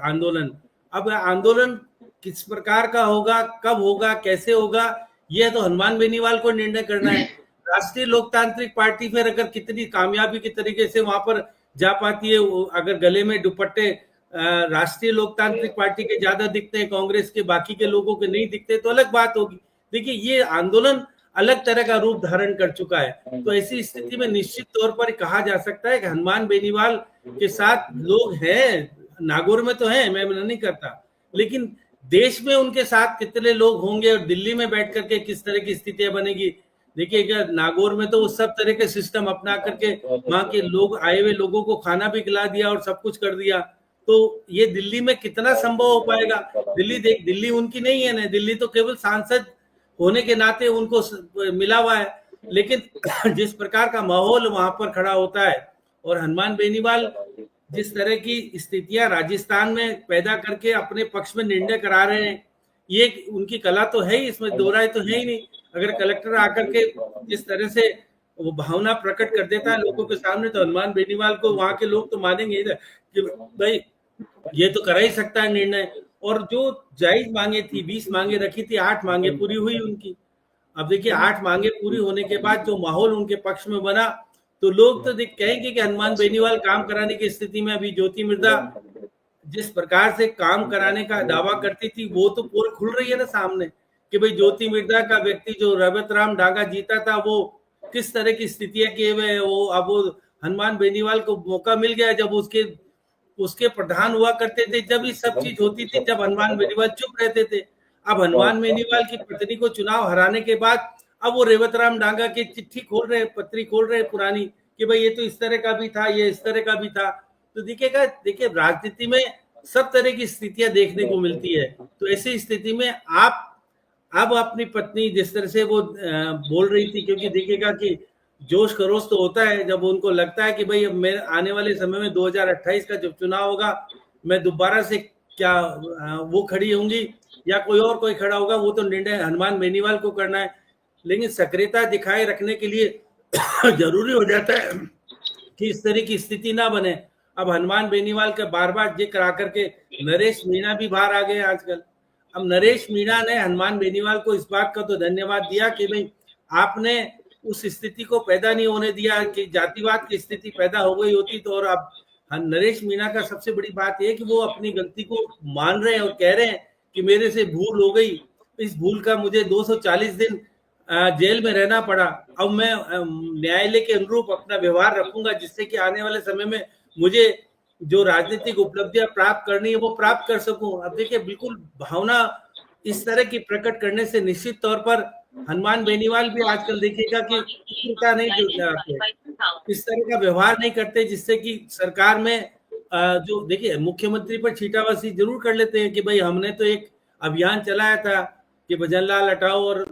आंदोलन। अब आंदोलन किस प्रकार का होगा, कब होगा, कैसे होगा, यह तो हनुमान बेनीवाल को निर्णय करना है। राष्ट्रीय लोकतांत्रिक पार्टी फिर अगर कितनी कामयाबी के तरीके से वहां पर जा पाती है, अगर गले में दुपट्टे राष्ट्रीय लोकतांत्रिक पार्टी के ज्यादा दिखते हैं, कांग्रेस के बाकी के लोगों के नहीं दिखते, तो अलग बात होगी। देखिए, ये आंदोलन अलग तरह का रूप धारण कर चुका है। तो ऐसी स्थिति में निश्चित तौर पर कहा जा सकता है कि हनुमान बेनीवाल के साथ लोग हैं, नागौर में तो हैं, मैं मना नहीं करता, लेकिन देश में उनके साथ कितने लोग होंगे और दिल्ली में बैठ करके किस तरह की स्थितियां बनेगी। देखिएगा, नागौर में तो वो सब तरह के सिस्टम अपना करके वहां के लोग, आए हुए लोगों को खाना भी खिला दिया और सब कुछ कर दिया। तो ये दिल्ली में कितना संभव हो पाएगा? दिल्ली उनकी नहीं है ना, दिल्ली तो केवल सांसद होने के नाते उनको मिला हुआ है, लेकिन जिस प्रकार का माहौल वहां पर खड़ा होता है और हनुमान बेनीवाल जिस तरह की स्थितियां राजस्थान में पैदा करके अपने पक्ष में निर्णय करा रहे हैं, ये उनकी कला तो है ही, इसमें दो राय तो है ही नहीं। अगर कलेक्टर आकर के जिस तरह से वो भावना प्रकट कर देता है लोगों के सामने, तो हनुमान बेनीवाल को वहां के लोग तो मानेंगे कि भाई ये तो करा ही सकता है निर्णय। और जो जायज मांगे थी, 20 मांगे रखी थी, 8 मांगे पूरी हुई उनकी। अब देखिए, 8 मांगे पूरी होने के बाद जो माहौल उनके पक्ष में बना, तो लोग तो कहेंगे कि हनुमान बेनीवाल काम कराने की स्थिति में। अभी ज्योति मिर्धा जिस प्रकार से काम कराने का दावा करती थी, वो तो पोल खुल रही है ना सामने, कि भाई ज्योति मिर्धा का व्यक्ति जो रवतराम डांगा जीता था, वो किस तरह की स्थितियां किए हुए, अब वो हनुमान बेनीवाल को मौका मिल गया जब उसके प्रधान हुआ करते थे, जब ये सब चीज होती थी, जब हनुमान बेनीवाल चुप रहते थे। अब हनुमान बेनीवाल की पत्नी को चुनाव हराने के बाद अब वो रेवतराम डांगा की चिट्ठी खोल रहे, पत्री खोल रहे पुरानी, कि भाई ये तो इस तरह का भी था, ये इस तरह का भी था। तो देखिए राजनीति में सब तरह की स्थितियां देखने को मिलती है। तो ऐसी स्थिति में आप अब अपनी पत्नी जिस तरह से वो बोल रही थी, क्योंकि देखिएगा कि जोश खरोश तो होता है जब उनको लगता है कि भाई अब मैं आने वाले समय में 2028 का जब चुनाव होगा, मैं दोबारा से क्या वो खड़ी होंगी या कोई खड़ा होगा, वो तो निर्णय हनुमान बेनीवाल को करना है। लेकिन सक्रियता दिखाए रखने के लिए जरूरी हो जाता है कि इस तरह की स्थिति ना बने। अब हनुमान बेनीवाल का बार बार जिक्र आकर के नरेश मीणा भी बाहर आ गए आजकल। अब नरेश मीणा ने हनुमान बेनीवाल को इस बात का तो धन्यवाद दिया कि भाई आपने उस स्थिति को पैदा नहीं होने दिया कि जातिवाद की स्थिति पैदा हो गई होती तो। और अब नरेश मीणा का सबसे बड़ी बात यह कि वो अपनी गलती को मान रहे हैं और कह रहे हैं कि मेरे से भूल हो गई, इस भूल का मुझे 240 दिन जेल में रहना पड़ा। अब मैं न्यायालय के अनुरूप अपना व्यवहार रखूंगा, जिससे कि आने वाले समय में मुझे जो राजनीतिक उपलब्धियां प्राप्त करनी है वो प्राप्त कर सकूं। अब देखिए, बिल्कुल भावना इस तरह की प्रकट करने से निश्चित तौर पर हनुमान बेनीवाल भी आजकल देखिएगा कि इस तरह का व्यवहार नहीं करते, जिससे कि सरकार में जो देखिए मुख्यमंत्री पर छीटाबाजी जरूर कर लेते हैं कि भाई हमने तो एक अभियान चलाया था कि भजनलाल हटाओ और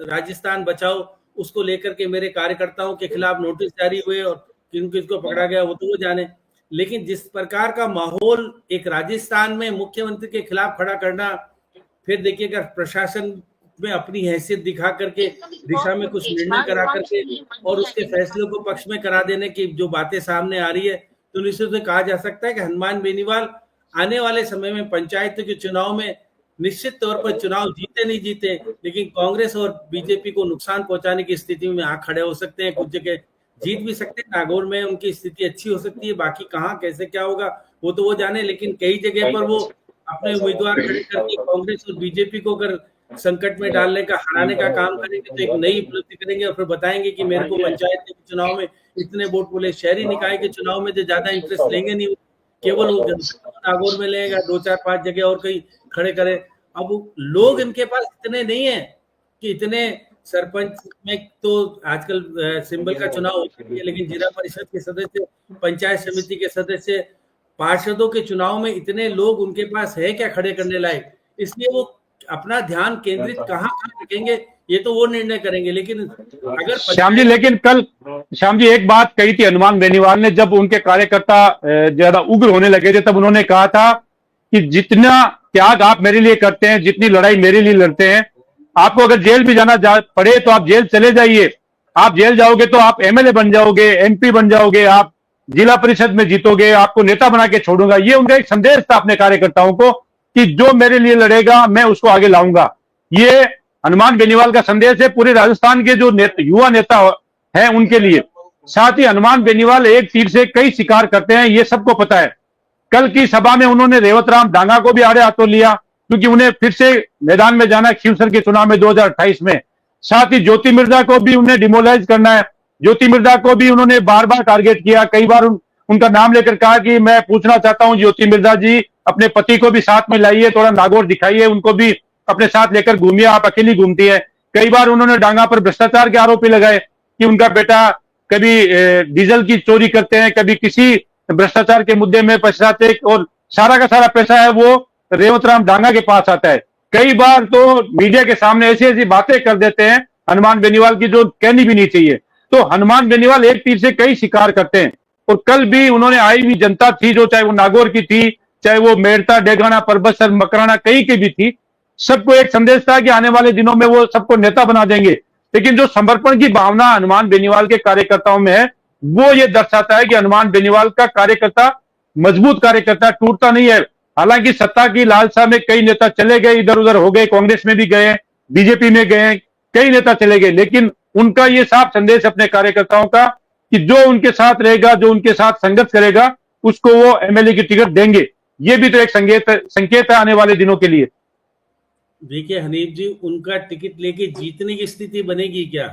राजस्थान बचाओ, उसको लेकर के मेरे कार्यकर्ताओं के खिलाफ नोटिस जारी हुए और किनको पकड़ा गया वो तो वो जाने। लेकिन जिस प्रकार का माहौल एक राजस्थान में मुख्यमंत्री के खिलाफ खड़ा करना, फिर देखिएगा प्रशासन में अपनी हैसियत दिखा करके दिशा में कुछ निर्णय करा करके और उसके फैसलों को पक्ष में करा देने की जो बातें सामने आ रही है, तो निश्चित रूप से कहा जा सकता है कि हनुमान बेनीवाल आने वाले समय में पंचायत के चुनाव में निश्चित तौर पर चुनाव जीते नहीं जीते, लेकिन कांग्रेस और बीजेपी को नुकसान पहुंचाने की स्थिति में आ खड़े हो सकते हैं। कुछ जगह जीत भी सकते हैं, नागौर में उनकी स्थिति अच्छी हो सकती है, बाकी कहाँ कैसे क्या होगा वो तो वो जाने। लेकिन कई जगह पर वो अपने उम्मीदवार खड़े करके कांग्रेस और बीजेपी को अगर संकट में डालने का, हराने का काम करेंगे तो एक नई उपलब्धि करेंगे और फिर बताएंगे कि मेरे को पंचायत के चुनाव में इतने वोट बोले। शहरी निकाय के चुनाव में जो ज्यादा इंटरेस्ट लेंगे नहीं, केवल नागौर में लेगा, 2-4-5 जगह और कहीं खड़े करे। अब लोग इनके पास इतने नहीं है कि इतने सरपंच में तो आजकल सिंबल का चुनाव होता है, लेकिन जिला परिषद के सदस्य, पंचायत समिति के सदस्य, पार्षदों के चुनाव में इतने लोग उनके पास है क्या खड़े करने लायक। इसलिए वो अपना ध्यान केंद्रित कहाँ रखेंगे ये तो वो निर्णय करेंगे। लेकिन अगर श्याम जी, लेकिन कल श्याम जी एक बात कही थी हनुमान बेनीवाल ने, जब उनके कार्यकर्ता ज्यादा उग्र होने लगे थे, तब उन्होंने कहा था कि जितना त्याग आप मेरे लिए करते हैं, जितनी लड़ाई मेरे लिए लड़ते हैं, आपको अगर जेल भी जाना पड़े तो आप जेल चले जाइए। आप जेल जाओगे तो आप एमएलए बन जाओगे, एमपी बन जाओगे, आप जिला परिषद में जीतोगे, आपको नेता बना के छोड़ूंगा। ये उनका एक संदेश था अपने कार्यकर्ताओं को। कि जो मेरे लिए लड़ेगा मैं उसको आगे लाऊंगा। ये हनुमान बेनीवाल का संदेश है पूरे राजस्थान के जो युवा नेता हैं उनके लिए। साथ ही हनुमान बेनीवाल एक तीर से कई शिकार करते हैं, ये सबको पता है। कल की सभा में उन्होंने रेवतराम डांगा को भी आड़े हाथों लिया, क्योंकि उन्हें फिर से मैदान में जाना है शिवसर के चुनाव में 2028 में। साथ ही ज्योति मिर्जा को भी उन्हें डिमोलाइज करना है। ज्योति मिर्जा को भी उन्होंने बार बार टारगेट किया, कई बार उनका नाम लेकर कहा कि मैं पूछना चाहता हूं ज्योति मिर्जा जी, अपने पति को भी साथ में लाइए, थोड़ा नागौर दिखाइए, उनको भी अपने साथ लेकर घूमिए, आप अकेली घूमती है। कई बार उन्होंने डांगा पर भ्रष्टाचार के आरोप भी लगाए कि उनका बेटा कभी डीजल की चोरी करते हैं, कभी किसी भ्रष्टाचार के मुद्दे में पछताते, और सारा का सारा पैसा है वो रेवतराम डांगा के पास आता है। कई बार तो मीडिया के सामने ऐसी ऐसी बातें कर देते हैं हनुमान बेनीवाल की जो कहनी भी नहीं चाहिए। तो हनुमान बेनीवाल एक तीर से कई शिकार करते हैं। और कल भी उन्होंने आई हुई जनता थी, जो चाहे वो नागौर की थी, चाहे वो मेड़ता, डेगाना, परबतसर, मकराना, कहीं की भी थी, सबको एक संदेश था कि आने वाले दिनों में वो सबको नेता बना देंगे। लेकिन जो समर्पण की भावना हनुमान बेनीवाल के कार्यकर्ताओं में है, वो ये दर्शाता है कि हनुमान बेनीवाल का कार्यकर्ता मजबूत कार्यकर्ता, टूटता नहीं है। हालांकि सत्ता की लालसा में कई नेता चले गए, इधर उधर हो गए, कांग्रेस में भी गए, बीजेपी में गए, कई नेता चले गए, लेकिन उनका ये साफ संदेश अपने कार्यकर्ताओं का कि जो उनके साथ रहेगा, जो उनके साथ संघर्ष करेगा, उसको वो एमएलए की टिकट देंगे। ये भी तो एक संकेत है आने वाले दिनों के लिए। देखिए हनीफ जी, उनका टिकट लेके जीतने की स्थिति बनेगी क्या?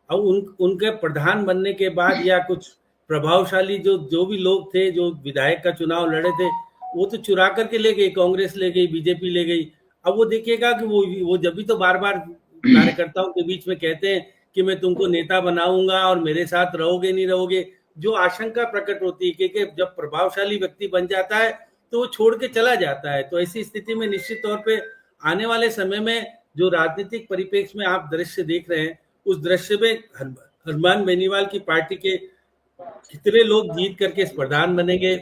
अब उनके प्रधान बनने के बाद या कुछ प्रभावशाली जो भी लोग थे, जो विधायक का चुनाव लड़े थे, वो तो चुरा करके ले गई, कांग्रेस ले गई, बीजेपी ले गई। अब वो देखिएगा कि वो जब भी तो बार बार कार्यकर्ताओं के बीच में कहते हैं कि मैं तुमको नेता बनाऊंगा और मेरे साथ रहोगे नहीं रहोगे, जो आशंका प्रकट होती है कि जब प्रभावशाली व्यक्ति बन जाता है तो वो छोड़ के चला जाता है। तो ऐसी स्थिति में निश्चित तौर पे आने वाले समय में जो राजनीतिक परिप्रेक्ष्य में आप दृश्य देख रहे हैं, उस दृश्य में हनुमान बेनीवाल की पार्टी के कितने लोग जीत करके प्रधान बनेंगे,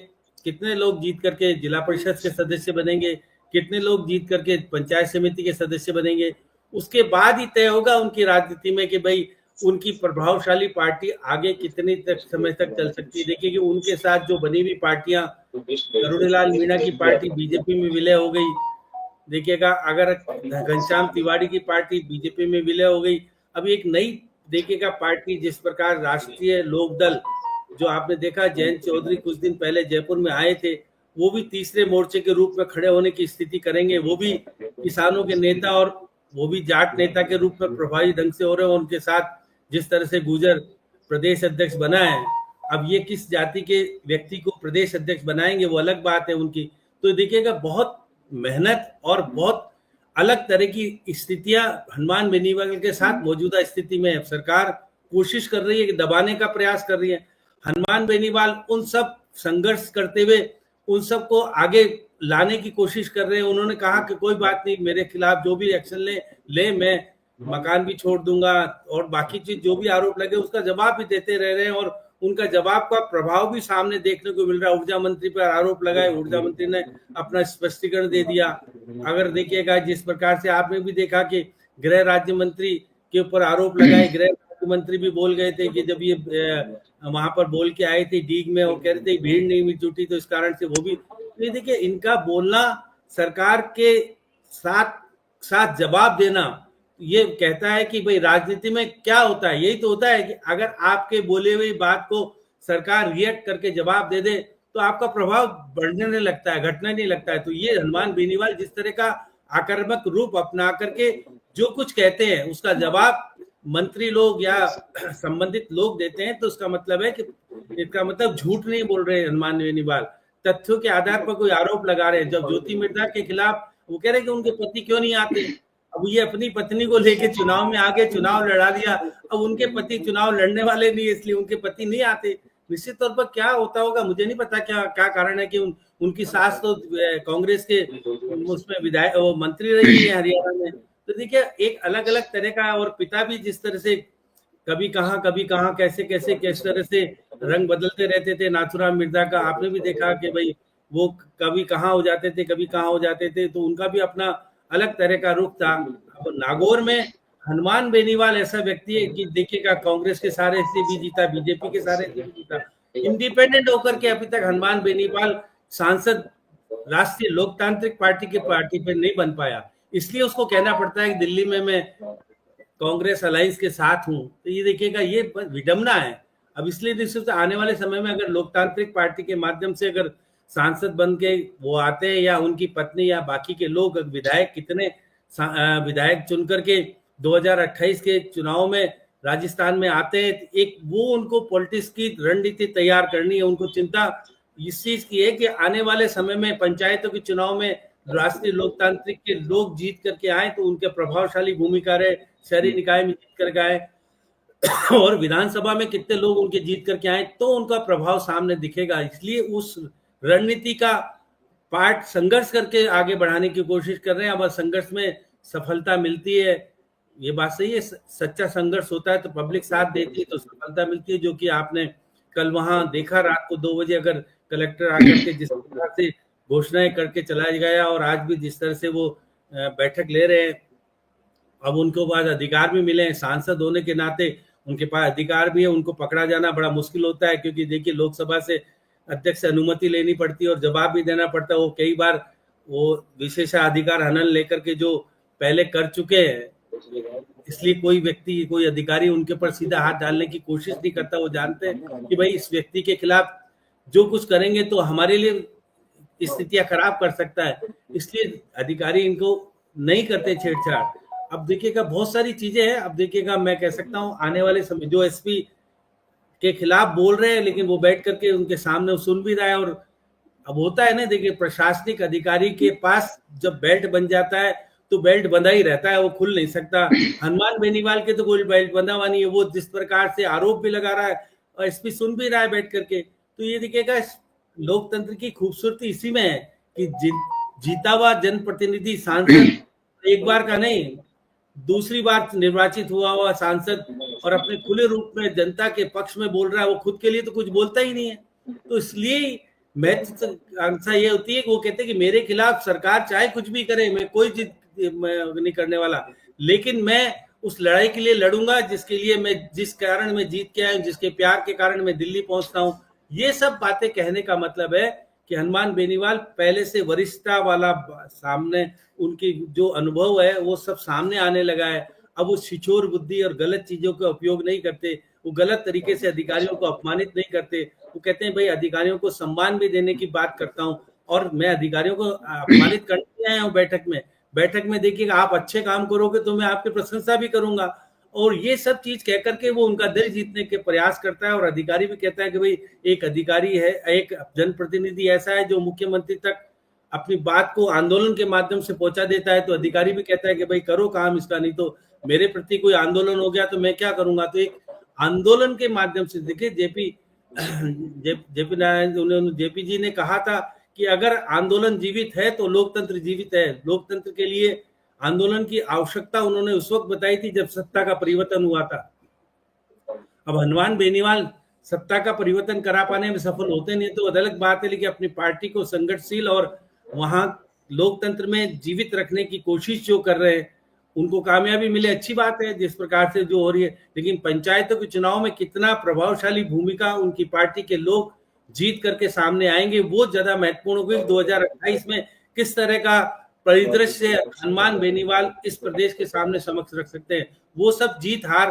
कितने लोग जीत करके जिला परिषद के सदस्य बनेंगे, कितने लोग जीत करके पंचायत समिति के सदस्य बनेंगे, उसके बाद ही तय होगा उनकी राजनीति में कि भाई उनकी प्रभावशाली पार्टी आगे कितनी समय तक चल सकती है। देखिए कि उनके साथ जो बनी हुई पार्टियां, करुणीलाल मीणा की पार्टी बीजेपी में विलय हो गई, देखिएगा अगर घनश्याम तिवारी की पार्टी बीजेपी में विलय हो गई, अभी एक नई देखिएगा पार्टी जिस प्रकार राष्ट्रीय लोकदल, जो आपने देखा जयंत चौधरी कुछ दिन पहले जयपुर में आए थे, वो भी तीसरे मोर्चे के रूप में खड़े होने की स्थिति करेंगे। वो भी किसानों के नेता और वो भी जाट नेता के रूप में प्रभावी ढंग से हो रहे हैं। उनके साथ जिस तरह से गुजर प्रदेश अध्यक्ष बना है, अब ये किस जाति के व्यक्ति को प्रदेश अध्यक्ष बनाएंगे वो अलग बात है उनकी। तो देखिएगा बहुत मेहनत और बहुत अलग तरह की स्थितियां हनुमान बेनीवाल के साथ मौजूदा स्थिति में सरकार कोशिश कर रही है कि दबाने का प्रयास कर रही है। हनुमान बेनीवाल उन सब संघर्ष करते हुए उन सबको आगे लाने की कोशिश कर रहे हैं। उन्होंने कहा कि कोई बात नहीं, मेरे खिलाफ जो भी एक्शन ले मैं मकान भी छोड़ दूंगा और बाकी चीज जो भी आरोप लगे उसका जवाब भी देते रह रहे हैं, और उनका जवाब का प्रभाव भी सामने देखने को मिल रहा है। ऊर्जा मंत्री पर आरोप लगाए, ऊर्जा मंत्री ने अपना स्पष्टीकरण दे दिया। अगर देखिएगा जिस प्रकार से आपने भी देखा कि गृह राज्य मंत्री के ऊपर आरोप लगाए, गृह राज्य मंत्री भी बोल गए थे कि जब ये वहां पर बोल के आए थे डीग में, वो कह रहे थे भीड़ नहीं जुटी, तो इस कारण से वो भी देखिए इनका बोलना, सरकार के साथ जवाब देना, ये कहता है कि भाई राजनीति में क्या होता है, यही तो होता है कि अगर आपके बोले हुई बात को सरकार रिएक्ट करके जवाब दे दे तो आपका प्रभाव बढ़ने लगता है, घटने नहीं लगता है। तो ये हनुमान बेनीवाल जिस तरह का आक्रामक रूप अपना करके जो कुछ कहते हैं उसका जवाब मंत्री लोग या संबंधित लोग देते हैं, तो उसका मतलब है कि इसका मतलब झूठ नहीं बोल रहे हनुमान बेनीवाल, तथ्यों के आधार पर कोई आरोप लगा रहे हैं। जब ज्योति मिर्जा के खिलाफ वो कह रहे कि उनके पति क्यों नहीं आते, अब ये अपनी पत्नी को लेके चुनाव में आगे चुनाव लड़ा दिया, अब उनके पति चुनाव लड़ने वाले नहीं, इसलिए उनके पति नहीं आते। निश्चित तौर पर क्या होता होगा मुझे नहीं पता, क्या कारण है कि उनकी सास तो कांग्रेस के उसमें विधायक मंत्री रही है हरियाणा में। तो देखिए एक अलग अलग तरह का, और पिता भी जिस तरह से कभी कहाँ कैसे किस तरह से रंग बदलते रहते थे नाथुराम मिर्जा का, आपने भी देखा कि भाई वो कभी कहाँ हो जाते थे, कभी कहाँ हो जाते थे, तो उनका भी अपना अलग तरह का रुख था। अब नागौर में हनुमान बेनीवाल ऐसा व्यक्ति है कि देखिएगा कांग्रेस के सारे से भी जीता, बीजेपी के सारे से भी जीता, इंडिपेंडेंट होकर के अभी तक हनुमान बेनीवाल सांसद राष्ट्रीय लोकतांत्रिक पार्टी के पार्टी पे नहीं बन पाया, इसलिए उसको कहना पड़ता है कि दिल्ली में मैं कांग्रेस अलायंस के साथ हूं। तो ये देखिएगा, ये विडंबना है। अब इसलिए निश्चित आने वाले समय में अगर लोकतांत्रिक पार्टी के माध्यम से अगर सांसद बन के वो आते हैं, या उनकी पत्नी या बाकी के लोग विधायक, कितने विधायक चुन करके 2028 के चुनाव में राजस्थान में आते हैं, एक वो उनको पॉलिटिक्स की रणनीति तैयार करनी है। उनको चिंता इस चीज की है कि आने वाले समय में पंचायतों के चुनाव में राष्ट्रीय लोकतांत्रिक के लोग जीत करके आए तो उनके प्रभावशाली भूमिका रहे, शहरी निकाय में जीत करके आए और विधानसभा में कितने लोग उनके जीत करके आए तो उनका प्रभाव सामने दिखेगा। इसलिए उस रणनीति का पार्ट संघर्ष करके आगे बढ़ाने की कोशिश कर रहे हैं। अब संघर्ष में सफलता मिलती है, ये बात सही है, सच्चा संघर्ष होता है तो पब्लिक साथ देती है तो सफलता मिलती है। जो कि आपने कल वहां देखा, रात को 2 बजे अगर कलेक्टर आकर के जिस तरह से घोषणाएं करके चला गया और आज भी जिस तरह से वो बैठक ले रहे हैं, अब उनको बाद अधिकार भी मिले हैं, सांसद होने के नाते उनके पास अधिकार भी है। उनको पकड़ा जाना बड़ा मुश्किल होता है, क्योंकि देखिए लोकसभा से अध्यक्ष से अनुमति लेनी पड़ती है और जवाब भी देना पड़ता है। वो कई बार वो विशेषाधिकार हनन लेकर के जो पहले कर चुके हैं, इसलिए कोई व्यक्ति, कोई अधिकारी उनके ऊपर सीधा हाथ डालने की कोशिश नहीं करता। वो जानते हैं कि भाई इस व्यक्ति के खिलाफ जो कुछ करेंगे तो हमारे लिए स्थितियां खराब कर सकता है, इसलिए अधिकारी इनको नहीं करते छेड़छाड़। अब देखिएगा बहुत सारी चीजें हैं। अब देखिएगा, मैं कह सकता हूं आने वाले समय जो एसपी के खिलाफ बोल रहे हैं, लेकिन वो बैठ करके उनके सामने सुन भी रहा है। और अब होता है ना, देखिए प्रशासनिक अधिकारी के पास जब बेल्ट बन जाता है तो बेल्ट बंधा ही रहता है, वो खुल नहीं सकता। हनुमान बेनीवाल के तो कोई बेल्ट बंधा हुआ नहीं है, वो जिस प्रकार से आरोप भी लगा रहा है और एसपी सुन भी रहा है बैठ करके। तो ये देखिएगा लोकतंत्र की खूबसूरती इसी में है कि जीता हुआ जनप्रतिनिधि सांसद एक बार का नहीं, दूसरी बार निर्वाचित हुआ सांसद और अपने खुले रूप में जनता के पक्ष में बोल रहा है। वो खुद के लिए तो कुछ बोलता ही नहीं है। तो इसलिए महत्वाकांक्षा ये होती है कि वो कहते हैं कि मेरे खिलाफ सरकार चाहे कुछ भी करे, मैं कोई चीज नहीं करने वाला, लेकिन मैं उस लड़ाई के लिए लड़ूंगा जिसके लिए मैं, जिस कारण मैं जीत के आया हूं, जिसके प्यार के कारण मैं दिल्ली पहुंचता हूं। ये सब बातें कहने का मतलब है कि हनुमान बेनीवाल पहले से वरिष्ठता वाला, सामने उनकी जो अनुभव है वो सब सामने आने लगा है। अब वो छिछोर बुद्धि और गलत चीजों का उपयोग नहीं करते, वो गलत तरीके से अधिकारियों को अपमानित नहीं करते। वो कहते हैं भाई अधिकारियों को सम्मान भी देने की बात करता हूं और मैं अधिकारियों को अपमानित करने आया हूं बैठक में देखिएगा आप अच्छे काम करोगे तो मैं आपकी प्रशंसा भी करूंगा। और ये सब चीज कह करके वो उनका दिल जीतने के प्रयास करता है। और अधिकारी भी कहता है कि भाई एक अधिकारी है, एक जनप्रतिनिधि ऐसा है जो मुख्यमंत्री तक अपनी बात को आंदोलन के माध्यम से पहुंचा देता है। तो अधिकारी भी कहता है कि भाई करो काम इसका, नहीं तो मेरे प्रति कोई आंदोलन हो गया तो मैं क्या करूंगा। तो एक आंदोलन के माध्यम से देखिए जेपी नारायण, उन्होंने जेपी जी ने कहा था कि अगर आंदोलन जीवित है तो लोकतंत्र जीवित है। लोकतंत्र के लिए आंदोलन की आवश्यकता उन्होंने उस वक्त बताई थी जब सत्ता का परिवर्तन हुआ था। अब हनुमान बेनीवाल सत्ता का परिवर्तन करा पाने में सफल होते नहीं तो अलग बात है, लेकिन अपनी पार्टी को संगठनशील और वहां लोकतंत्र में जीवित रखने की कोशिश जो कर रहे हैं उनको कामयाबी मिले, अच्छी बात है जिस प्रकार से जो हो रही है। लेकिन पंचायतों के चुनाव में कितना प्रभावशाली भूमिका उनकी पार्टी के लोग जीत करके सामने आएंगे वो ज्यादा महत्वपूर्ण होगी। 2028 में किस तरह का परिदृश्य हनुमान बेनीवाल इस प्रदेश के सामने समक्ष रख सकते हैं, वो सब जीत हार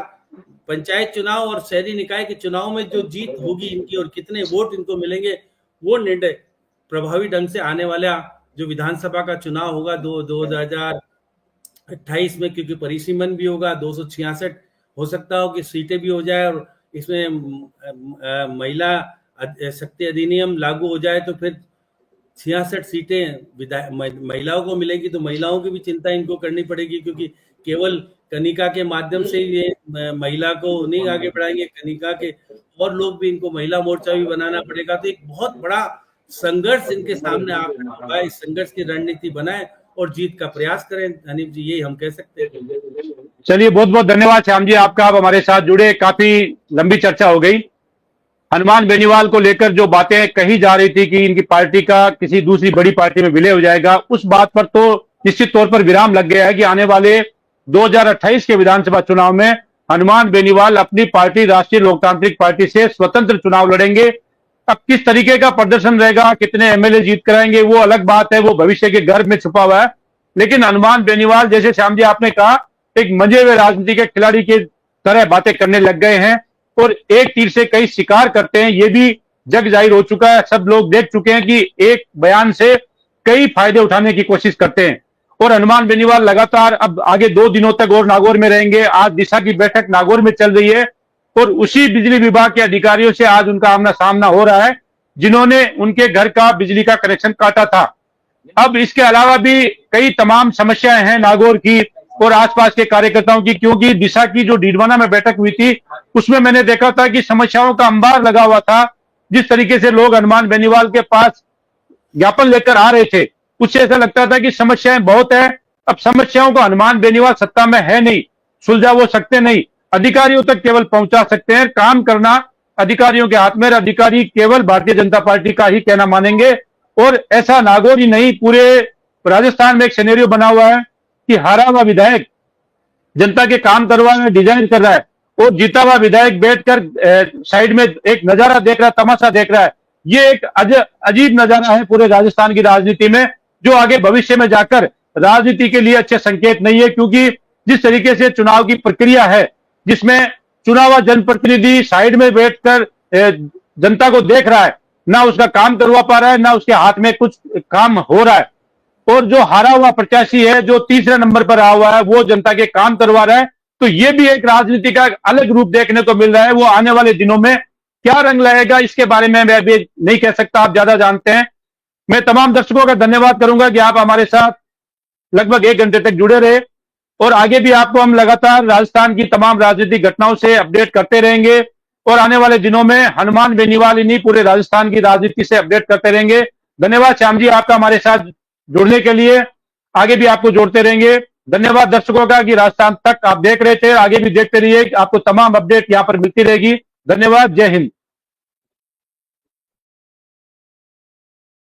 पंचायत चुनाव और शहरी निकाय के चुनाव में जो जीत होगी इनकी और कितने वोट इनको मिलेंगे वो निर्णय प्रभावी ढंग से आने वाला जो विधानसभा का चुनाव होगा 2028 में, क्योंकि परिसीमन भी होगा, 266 हो सकता हो कि सीटें भी हो जाए और इसमें महिला शक्ति अधिनियम लागू हो जाए तो फिर 66 सीटें महिलाओं को मिलेगी। तो महिलाओं की भी चिंता इनको करनी पड़ेगी, क्योंकि केवल कनिका के माध्यम से ये महिला को नहीं आगे बढ़ाएंगे, कनिका के और लोग भी, इनको महिला मोर्चा भी बनाना पड़ेगा। तो एक बहुत बड़ा संघर्ष इनके सामने आ रहा है। इस संघर्ष की रणनीति बनाए और जीत का प्रयास करें। हनीफ जी, यही हम कह सकते हैं। चलिए, बहुत बहुत धन्यवाद श्याम जी आपका, आप हमारे साथ जुड़े। काफी लंबी चर्चा हो गई। हनुमान बेनीवाल को लेकर जो बातें कही जा रही थी कि इनकी पार्टी का किसी दूसरी बड़ी पार्टी में विलय हो जाएगा, उस बात पर तो निश्चित तौर पर विराम लग गया है कि आने वाले 2028 के विधानसभा चुनाव में हनुमान बेनीवाल अपनी पार्टी राष्ट्रीय लोकतांत्रिक पार्टी से स्वतंत्र चुनाव लड़ेंगे। अब किस तरीके का प्रदर्शन रहेगा, कितने एमएलए जीत कराएंगे, वो अलग बात है, वो भविष्य के गर्भ में छुपा हुआ है। लेकिन हनुमान बेनीवाल जैसे श्याम जी आपने कहा, एक मंजे हुए राजनीति के खिलाड़ी की तरह बातें करने लग गए हैं और एक तीर से कई शिकार करते हैं, ये भी जग जाहिर हो चुका है। सब लोग देख चुके हैं कि एक बयान से कई फायदे उठाने की कोशिश करते हैं। और हनुमान बेनीवाल लगातार अब आगे 2 दिनों तक और नागौर में रहेंगे। आज दिशा की बैठक नागौर में चल रही है और उसी बिजली विभाग के अधिकारियों से आज उनका आमना सामना हो रहा है, जिन्होंने उनके घर का बिजली का कनेक्शन काटा था। अब इसके अलावा भी कई तमाम समस्याएं हैं नागौर की और आसपास के कार्यकर्ताओं की, क्योंकि दिशा की जो डीडवाना में बैठक हुई थी उसमें मैंने देखा था कि समस्याओं का अंबार लगा हुआ था। जिस तरीके से लोग हनुमान बेनीवाल के पास ज्ञापन लेकर आ रहे थे, उससे ऐसा लगता था कि समस्याएं बहुत है। अब समस्याओं को हनुमान बेनीवाल सत्ता में है नहीं, सुलझा वो सकते नहीं, अधिकारियों तक केवल पहुंचा सकते हैं। काम करना अधिकारियों के हाथ में, अधिकारी केवल भारतीय जनता पार्टी का ही कहना मानेंगे। और ऐसा नागौर ही नहीं, पूरे राजस्थान में एक सिनेरियो बना हुआ है कि हारा हुआ विधायक जनता के काम करवाने डिजाइन कर रहा है और जीता हुआ विधायक बैठकर साइड में एक नजारा देख रहा है, तमाशा देख रहा है। ये एक अजीब नजारा है पूरे राजस्थान की राजनीति में, जो आगे भविष्य में जाकर राजनीति के लिए अच्छे संकेत नहीं है। क्योंकि जिस तरीके से चुनाव की प्रक्रिया है, जिसमें चुनाव जनप्रतिनिधि साइड में बैठकर जनता को देख रहा है, ना उसका काम करवा पा रहा है, ना उसके हाथ में कुछ काम हो रहा है। और जो हारा हुआ प्रत्याशी है, जो तीसरे नंबर पर आया हुआ है, वो जनता के काम करवा रहा है। तो ये भी एक राजनीति का अलग रूप देखने को मिल रहा है। वो आने वाले दिनों में क्या रंग लाएगा, इसके बारे में मैं भी नहीं कह सकता, आप ज्यादा जानते हैं। मैं तमाम दर्शकों का धन्यवाद करूंगा कि आप हमारे साथ लगभग 1 घंटे तक जुड़े रहे और आगे भी आपको हम लगातार राजस्थान की तमाम राजनीतिक घटनाओं से अपडेट करते रहेंगे और आने वाले दिनों में हनुमान बेनीवाल ही नहीं, पूरे राजस्थान की राजनीति से अपडेट करते रहेंगे। धन्यवाद श्याम जी आपका हमारे साथ जुड़ने के लिए, आगे भी आपको जोड़ते रहेंगे। धन्यवाद दर्शकों का कि राजस्थान तक आप देख रहे थे, आगे भी देखते रहिए, आपको तमाम अपडेट यहां पर मिलती रहेगी। धन्यवाद, जय हिंद।